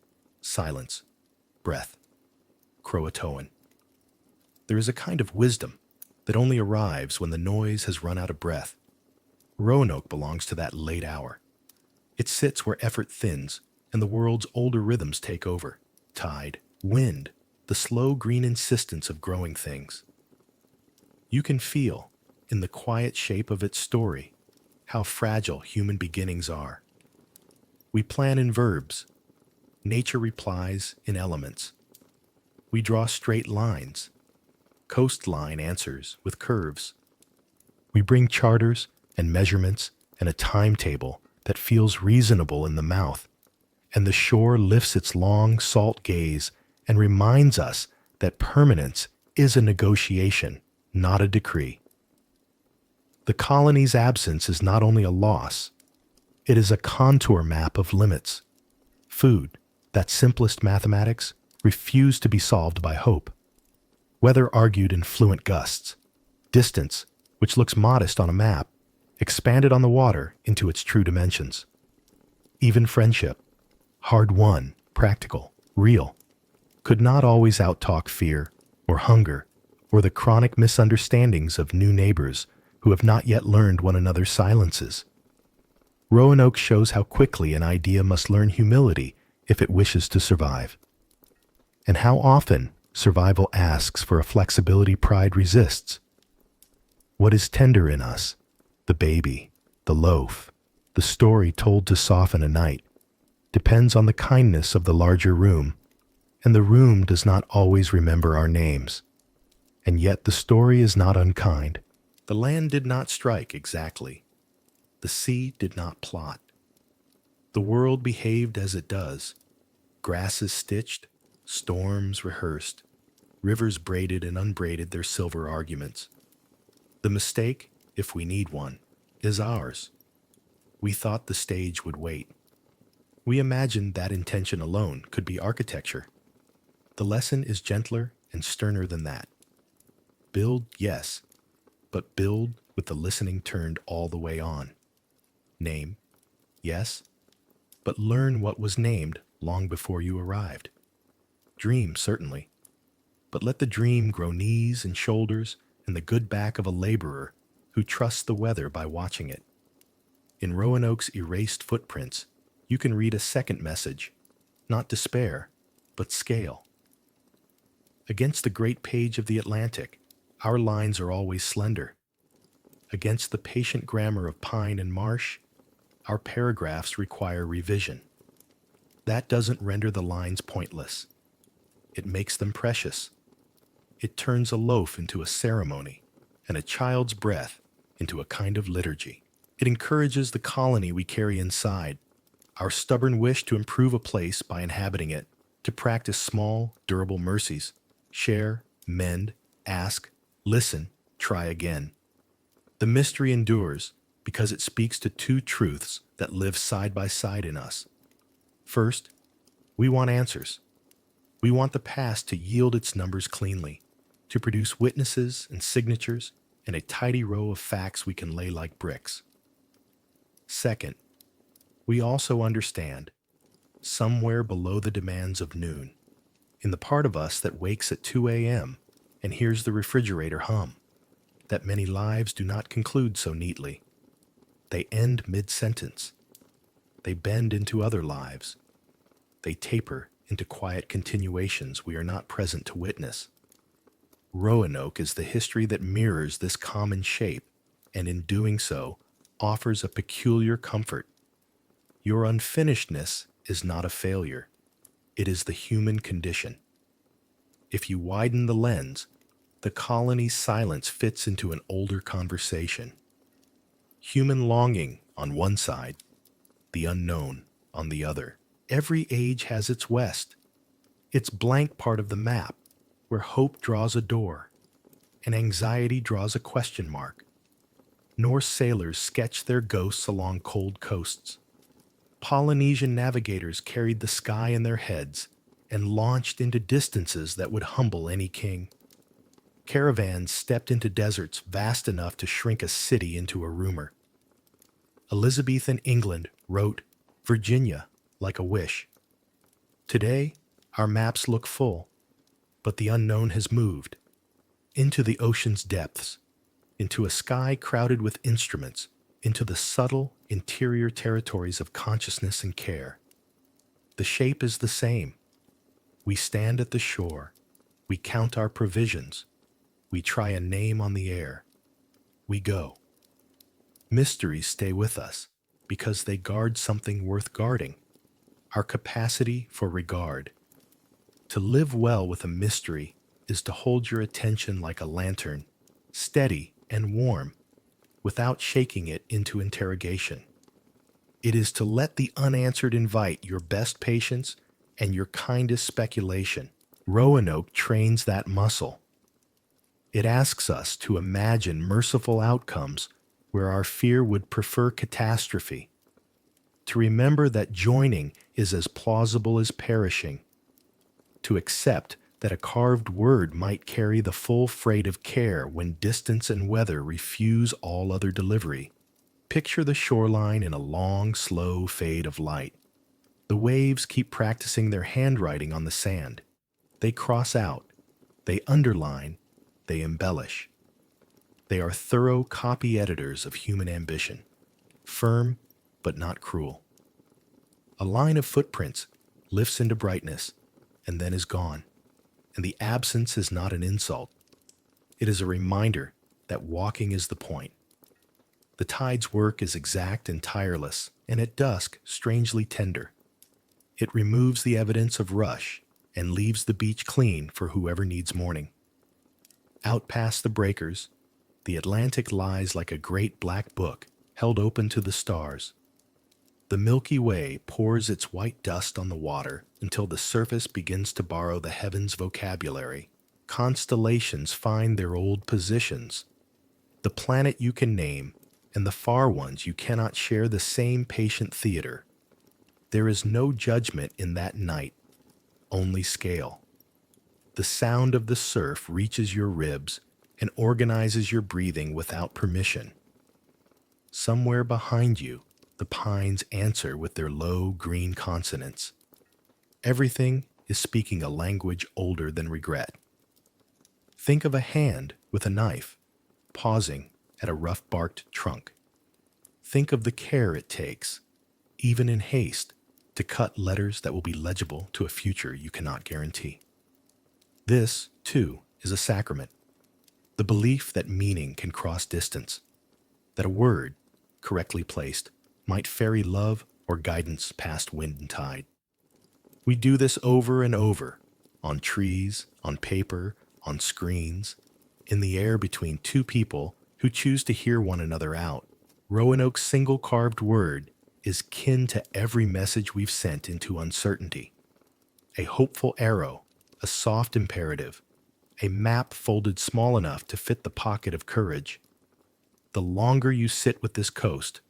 silence, breath. CROATOAN. There is a kind of wisdom that only arrives when the noise has run out of breath. Roanoke belongs to that late hour. It sits where effort thins and the world's older rhythms take over. Tide, wind, the slow green insistence of growing things. You can feel, in the quiet shape of its story, how fragile human beginnings are. We plan in verbs. Nature replies in elements. We draw straight lines. Coastline answers with curves. We bring charters and measurements and a timetable that feels reasonable in the mouth, and the shore lifts its long, salt gaze and reminds us that permanence is a negotiation, not a decree. The colony's absence is not only a loss, it is a contour map of limits. Food, that simplest mathematics, refused to be solved by hope. Weather argued in fluent gusts. Distance, which looks modest on a map, expanded on the water into its true dimensions. Even friendship, hard-won, practical, real, could not always outtalk fear or hunger or the chronic misunderstandings of new neighbors who have not yet learned one another's silences. Roanoke shows how quickly an idea must learn humility if it wishes to survive, and how often survival asks for a flexibility pride resists. What is tender in us, the baby, the loaf, the story told to soften a night, depends on the kindness of the larger room, and the room does not always remember our names. And yet the story is not unkind. The land did not strike exactly. The sea did not plot. The world behaved as it does. Grasses stitched, storms rehearsed, rivers braided and unbraided their silver arguments. The mistake, if we need one, is ours. We thought the stage would wait. We imagined that intention alone could be architecture. The lesson is gentler and sterner than that. Build, yes, but build with the listening turned all the way on. Name, yes, but learn what was named long before you arrived. Dream, certainly, but let the dream grow knees and shoulders and the good back of a laborer who trusts the weather by watching it. In Roanoke's erased footprints, you can read a second message, not despair, but scale. Against the great page of the Atlantic, our lines are always slender. Against the patient grammar of pine and marsh, our paragraphs require revision. That doesn't render the lines pointless. It makes them precious. It turns a loaf into a ceremony and a child's breath into a kind of liturgy. It encourages the colony we carry inside, our stubborn wish to improve a place by inhabiting it, to practice small, durable mercies, share, mend, ask, listen, try again. The mystery endures because it speaks to two truths that live side by side in us. First, we want answers. We want the past to yield its numbers cleanly, to produce witnesses and signatures and a tidy row of facts we can lay like bricks. Second, we also understand, somewhere below the demands of noon, in the part of us that wakes at 2 a.m. and hears the refrigerator hum, that many lives do not conclude so neatly. They end mid-sentence. They bend into other lives. They taper into quiet continuations we are not present to witness. Roanoke is the history that mirrors this common shape, and in doing so, offers a peculiar comfort. Your unfinishedness is not a failure. It is the human condition. If you widen the lens, the colony's silence fits into an older conversation. Human longing on one side, the unknown on the other. Every age has its west, its blank part of the map, where hope draws a door and anxiety draws a question mark. Norse sailors sketch their ghosts along cold coasts. Polynesian navigators carried the sky in their heads and launched into distances that would humble any king. Caravans stepped into deserts vast enough to shrink a city into a rumor. Elizabethan England wrote Virginia like a wish. Today, our maps look full, but the unknown has moved into the ocean's depths, into a sky crowded with instruments, into the subtle interior territories of consciousness and care. The shape is the same. We stand at the shore. We count our provisions. We try a name on the air. We go. Mysteries stay with us because they guard something worth guarding, our capacity for regard. To live well with a mystery is to hold your attention like a lantern, steady and warm, without shaking it into interrogation. It is to let the unanswered invite your best patience and your kindest speculation. Roanoke trains that muscle. It asks us to imagine merciful outcomes where our fear would prefer catastrophe, to remember that joining is as plausible as perishing, to accept that a carved word might carry the full freight of care when distance and weather refuse all other delivery. Picture the shoreline in a long, slow fade of light. The waves keep practicing their handwriting on the sand. They cross out, they underline, they embellish. They are thorough copy editors of human ambition, firm but not cruel. A line of footprints lifts into brightness and then is gone, and the absence is not an insult. It is a reminder that walking is the point. The tide's work is exact and tireless, and at dusk, strangely tender. It removes the evidence of rush and leaves the beach clean for whoever needs mourning. Out past the breakers, the Atlantic lies like a great black book held open to the stars. The Milky Way pours its white dust on the water until the surface begins to borrow the heavens' vocabulary. Constellations find their old positions. The planet you can name and the far ones you cannot share the same patient theater. There is no judgment in that night, only scale. The sound of the surf reaches your ribs and organizes your breathing without permission. Somewhere behind you, the pines answer with their low green consonants. Everything is speaking a language older than regret. Think of a hand with a knife, pausing at a rough-barked trunk. Think of the care it takes, even in haste, to cut letters that will be legible to a future you cannot guarantee. This, too, is a sacrament. The belief that meaning can cross distance, that a word, correctly placed, might ferry love or guidance past wind and tide. We do this over and over, on trees, on paper, on screens, in the air between two people who choose to hear one another out. Roanoke's single carved word is kin to every message we've sent into uncertainty. A hopeful arrow, a soft imperative, a map folded small enough to fit the pocket of courage. The longer you sit with this coast,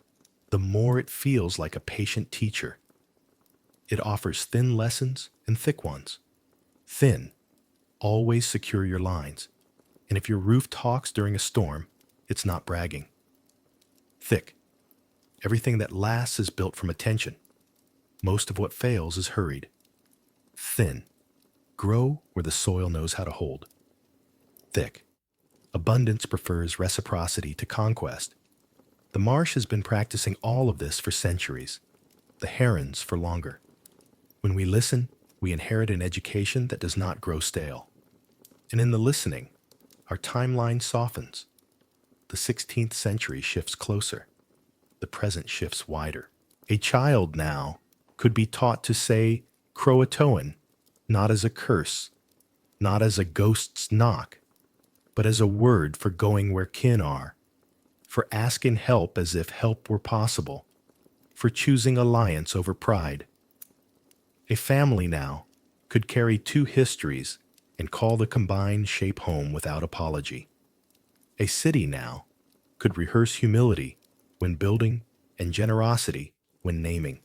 the more it feels like a patient teacher. It offers thin lessons and thick ones. Thin, always secure your lines, and if your roof talks during a storm, it's not bragging. Thick, everything that lasts is built from attention. Most of what fails is hurried. Thin, grow where the soil knows how to hold. Thick, abundance prefers reciprocity to conquest. The marsh has been practicing all of this for centuries, the herons for longer. When we listen, we inherit an education that does not grow stale. And in the listening, our timeline softens. The 16th century shifts closer. The present shifts wider. A child now could be taught to say CROATOAN, not as a curse, not as a ghost's knock, but as a word for going where kin are, for asking help as if help were possible, for choosing alliance over pride. A family now could carry two histories and call the combined shape home without apology. A city now could rehearse humility when building and generosity when naming.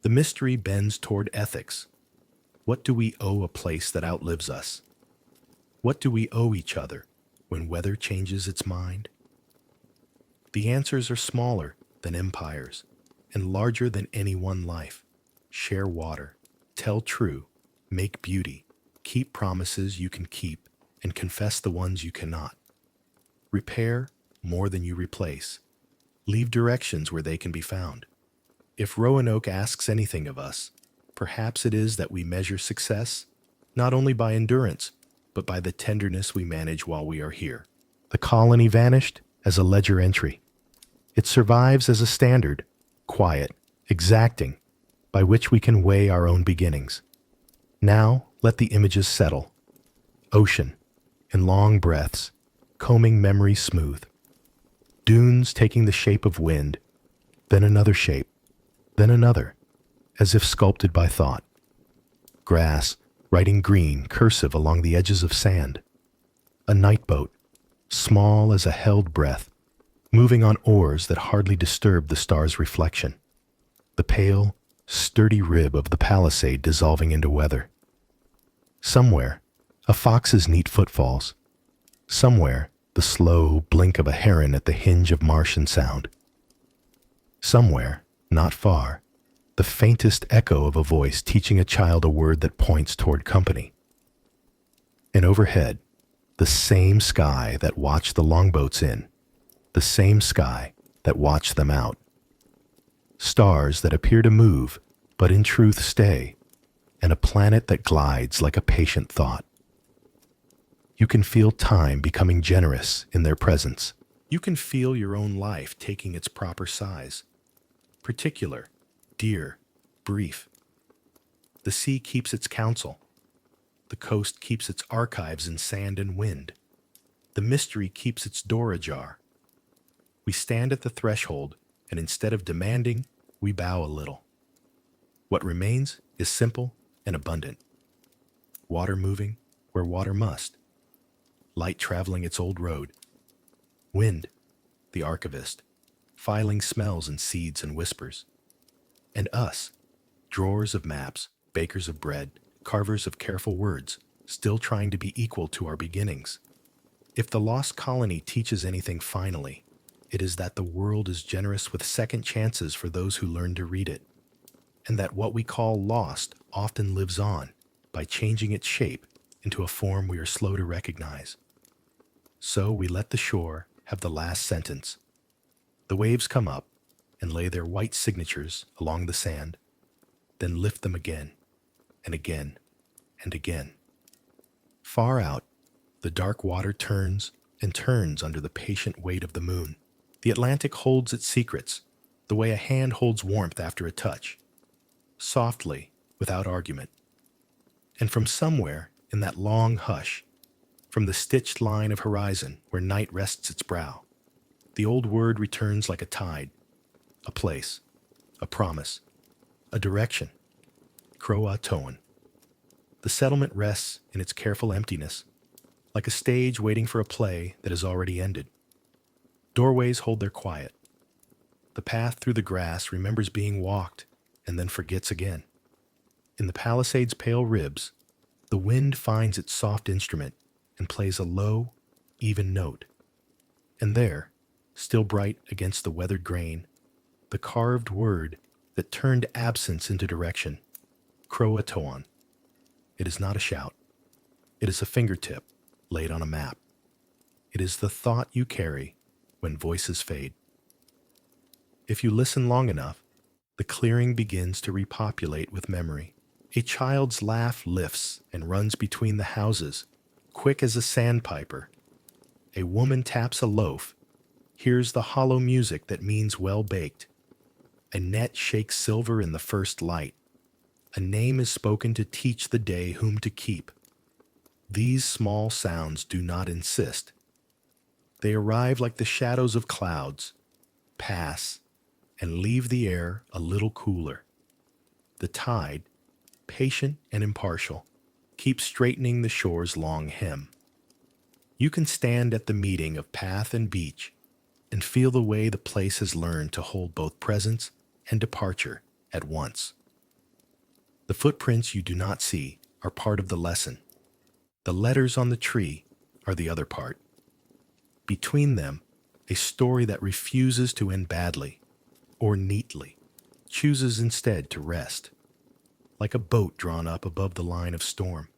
The mystery bends toward ethics. What do we owe a place that outlives us? What do we owe each other when weather changes its mind? The answers are smaller than empires and larger than any one life. Share water, tell true, make beauty, keep promises you can keep, and confess the ones you cannot. Repair more than you replace. Leave directions where they can be found. If Roanoke asks anything of us, perhaps it is that we measure success not only by endurance, but by the tenderness we manage while we are here. The colony vanished as a ledger entry. It survives as a standard, quiet, exacting, by which we can weigh our own beginnings. Now let the images settle. Ocean, in long breaths, combing memory smooth. Dunes taking the shape of wind, then another shape, then another, as if sculpted by thought. Grass, writing green, cursive along the edges of sand. A night boat, small as a held breath, moving on oars that hardly disturb the star's reflection. The pale, sturdy rib of the palisade dissolving into weather. Somewhere, a fox's neat footfalls. Somewhere, the slow blink of a heron at the hinge of Martian sound. Somewhere, not far, the faintest echo of a voice teaching a child a word that points toward company. And overhead, the same sky that watched the longboats in, the same sky that watched them out. Stars that appear to move, but in truth stay, and a planet that glides like a patient thought. You can feel time becoming generous in their presence. You can feel your own life taking its proper size. Particular, dear, brief. The sea keeps its counsel. The coast keeps its archives in sand and wind. The mystery keeps its door ajar. We stand at the threshold, and instead of demanding, we bow a little. What remains is simple and abundant. Water moving where water must. Light traveling its old road. Wind, the archivist, filing smells and seeds and whispers. And us, drawers of maps, bakers of bread, carvers of careful words, still trying to be equal to our beginnings. If the Lost Colony teaches anything finally, it is that the world is generous with second chances for those who learn to read it, and that what we call lost often lives on by changing its shape into a form we are slow to recognize. So we let the shore have the last sentence. The waves come up and lay their white signatures along the sand, then lift them again and again and again. Far out, the dark water turns and turns under the patient weight of the moon. The Atlantic holds its secrets, the way a hand holds warmth after a touch, softly, without argument. And from somewhere in that long hush, from the stitched line of horizon where night rests its brow, the old word returns like a tide, a place, a promise, a direction. CROATOAN. The settlement rests in its careful emptiness, like a stage waiting for a play that has already ended. Doorways hold their quiet. The path through the grass remembers being walked and then forgets again. In the palisade's pale ribs, the wind finds its soft instrument and plays a low, even note. And there, still bright against the weathered grain, the carved word that turned absence into direction, CROATOAN. It is not a shout. It is a fingertip laid on a map. It is the thought you carry when voices fade. If you listen long enough, the clearing begins to repopulate with memory. A child's laugh lifts and runs between the houses, quick as a sandpiper. A woman taps a loaf, hears the hollow music that means well baked. A net shakes silver in the first light. A name is spoken to teach the day whom to keep. These small sounds do not insist. They arrive like the shadows of clouds, pass, and leave the air a little cooler. The tide, patient and impartial, keeps straightening the shore's long hem. You can stand at the meeting of path and beach and feel the way the place has learned to hold both presence and departure at once. The footprints you do not see are part of the lesson. The letters on the tree are the other part. Between them, a story that refuses to end badly or neatly, chooses instead to rest, like a boat drawn up above the line of storm.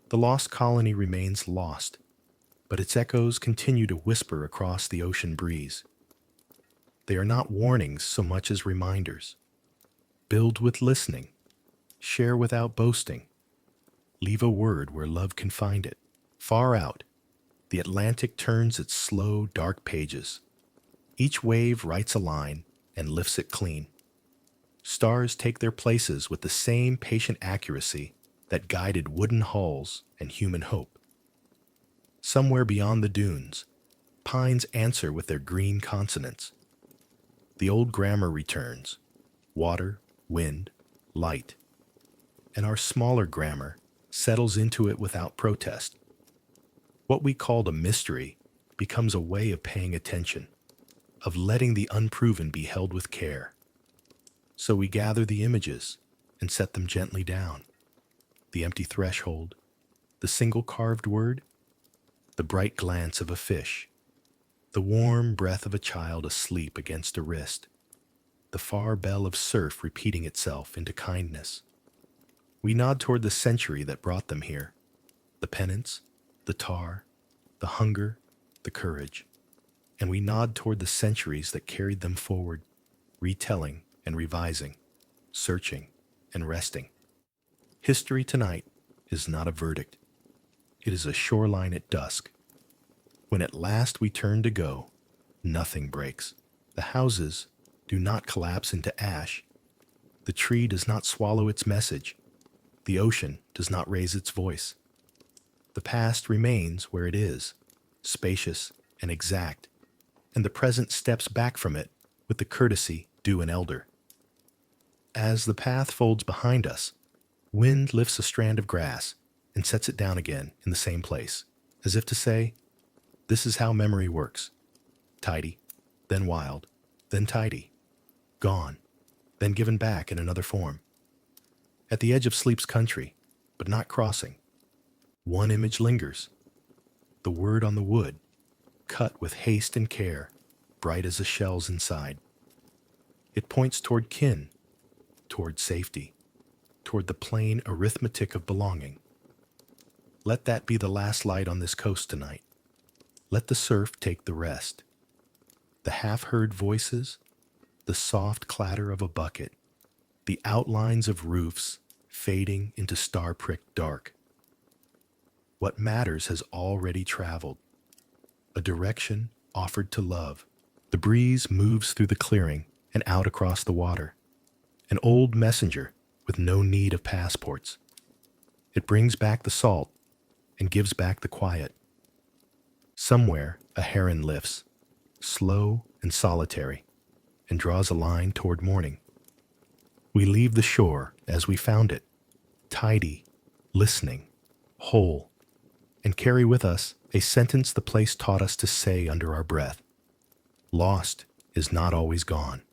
The lost colony remains lost, but its echoes continue to whisper across the ocean breeze. They are not warnings so much as reminders. Build with listening, share without boasting, leave a word where love can find it. Far out, the Atlantic turns its slow, dark pages. Each wave writes a line and lifts it clean. Stars take their places with the same patient accuracy that guided wooden hulls and human hope. Somewhere beyond the dunes, pines answer with their green consonants. The old grammar returns: water, wind, light. And our smaller grammar settles into it without protest. What we called a mystery becomes a way of paying attention, of letting the unproven be held with care. So we gather the images and set them gently down. The empty threshold, the single carved word, the bright glance of a fish, the warm breath of a child asleep against a wrist, the far bell of surf repeating itself into kindness. We nod toward the century that brought them here, the penance, the tar, the hunger, the courage, and we nod toward the centuries that carried them forward, retelling and revising, searching and resting. History tonight is not a verdict. It is a shoreline at dusk. When at last we turn to go, nothing breaks. The houses do not collapse into ash. The tree does not swallow its message. The ocean does not raise its voice. The past remains where it is, spacious and exact, and the present steps back from it with the courtesy due an elder. As the path folds behind us, wind lifts a strand of grass and sets it down again in the same place, as if to say, this is how memory works. Tidy, then wild, then tidy. Gone, then given back in another form. At the edge of sleep's country, but not crossing, one image lingers. The word on the wood, cut with haste and care, bright as the shells inside. It points toward kin, toward safety, toward the plain arithmetic of belonging. Let that be the last light on this coast tonight. Let the surf take the rest. The half-heard voices, the soft clatter of a bucket, the outlines of roofs fading into star-pricked dark. What matters has already traveled. A direction offered to love. The breeze moves through the clearing and out across the water. An old messenger with no need of passports. It brings back the salt and gives back the quiet. Somewhere a heron lifts, slow and solitary, and draws a line toward morning. We leave the shore as we found it, tidy, listening, whole, and carry with us a sentence the place taught us to say under our breath. Lost is not always gone.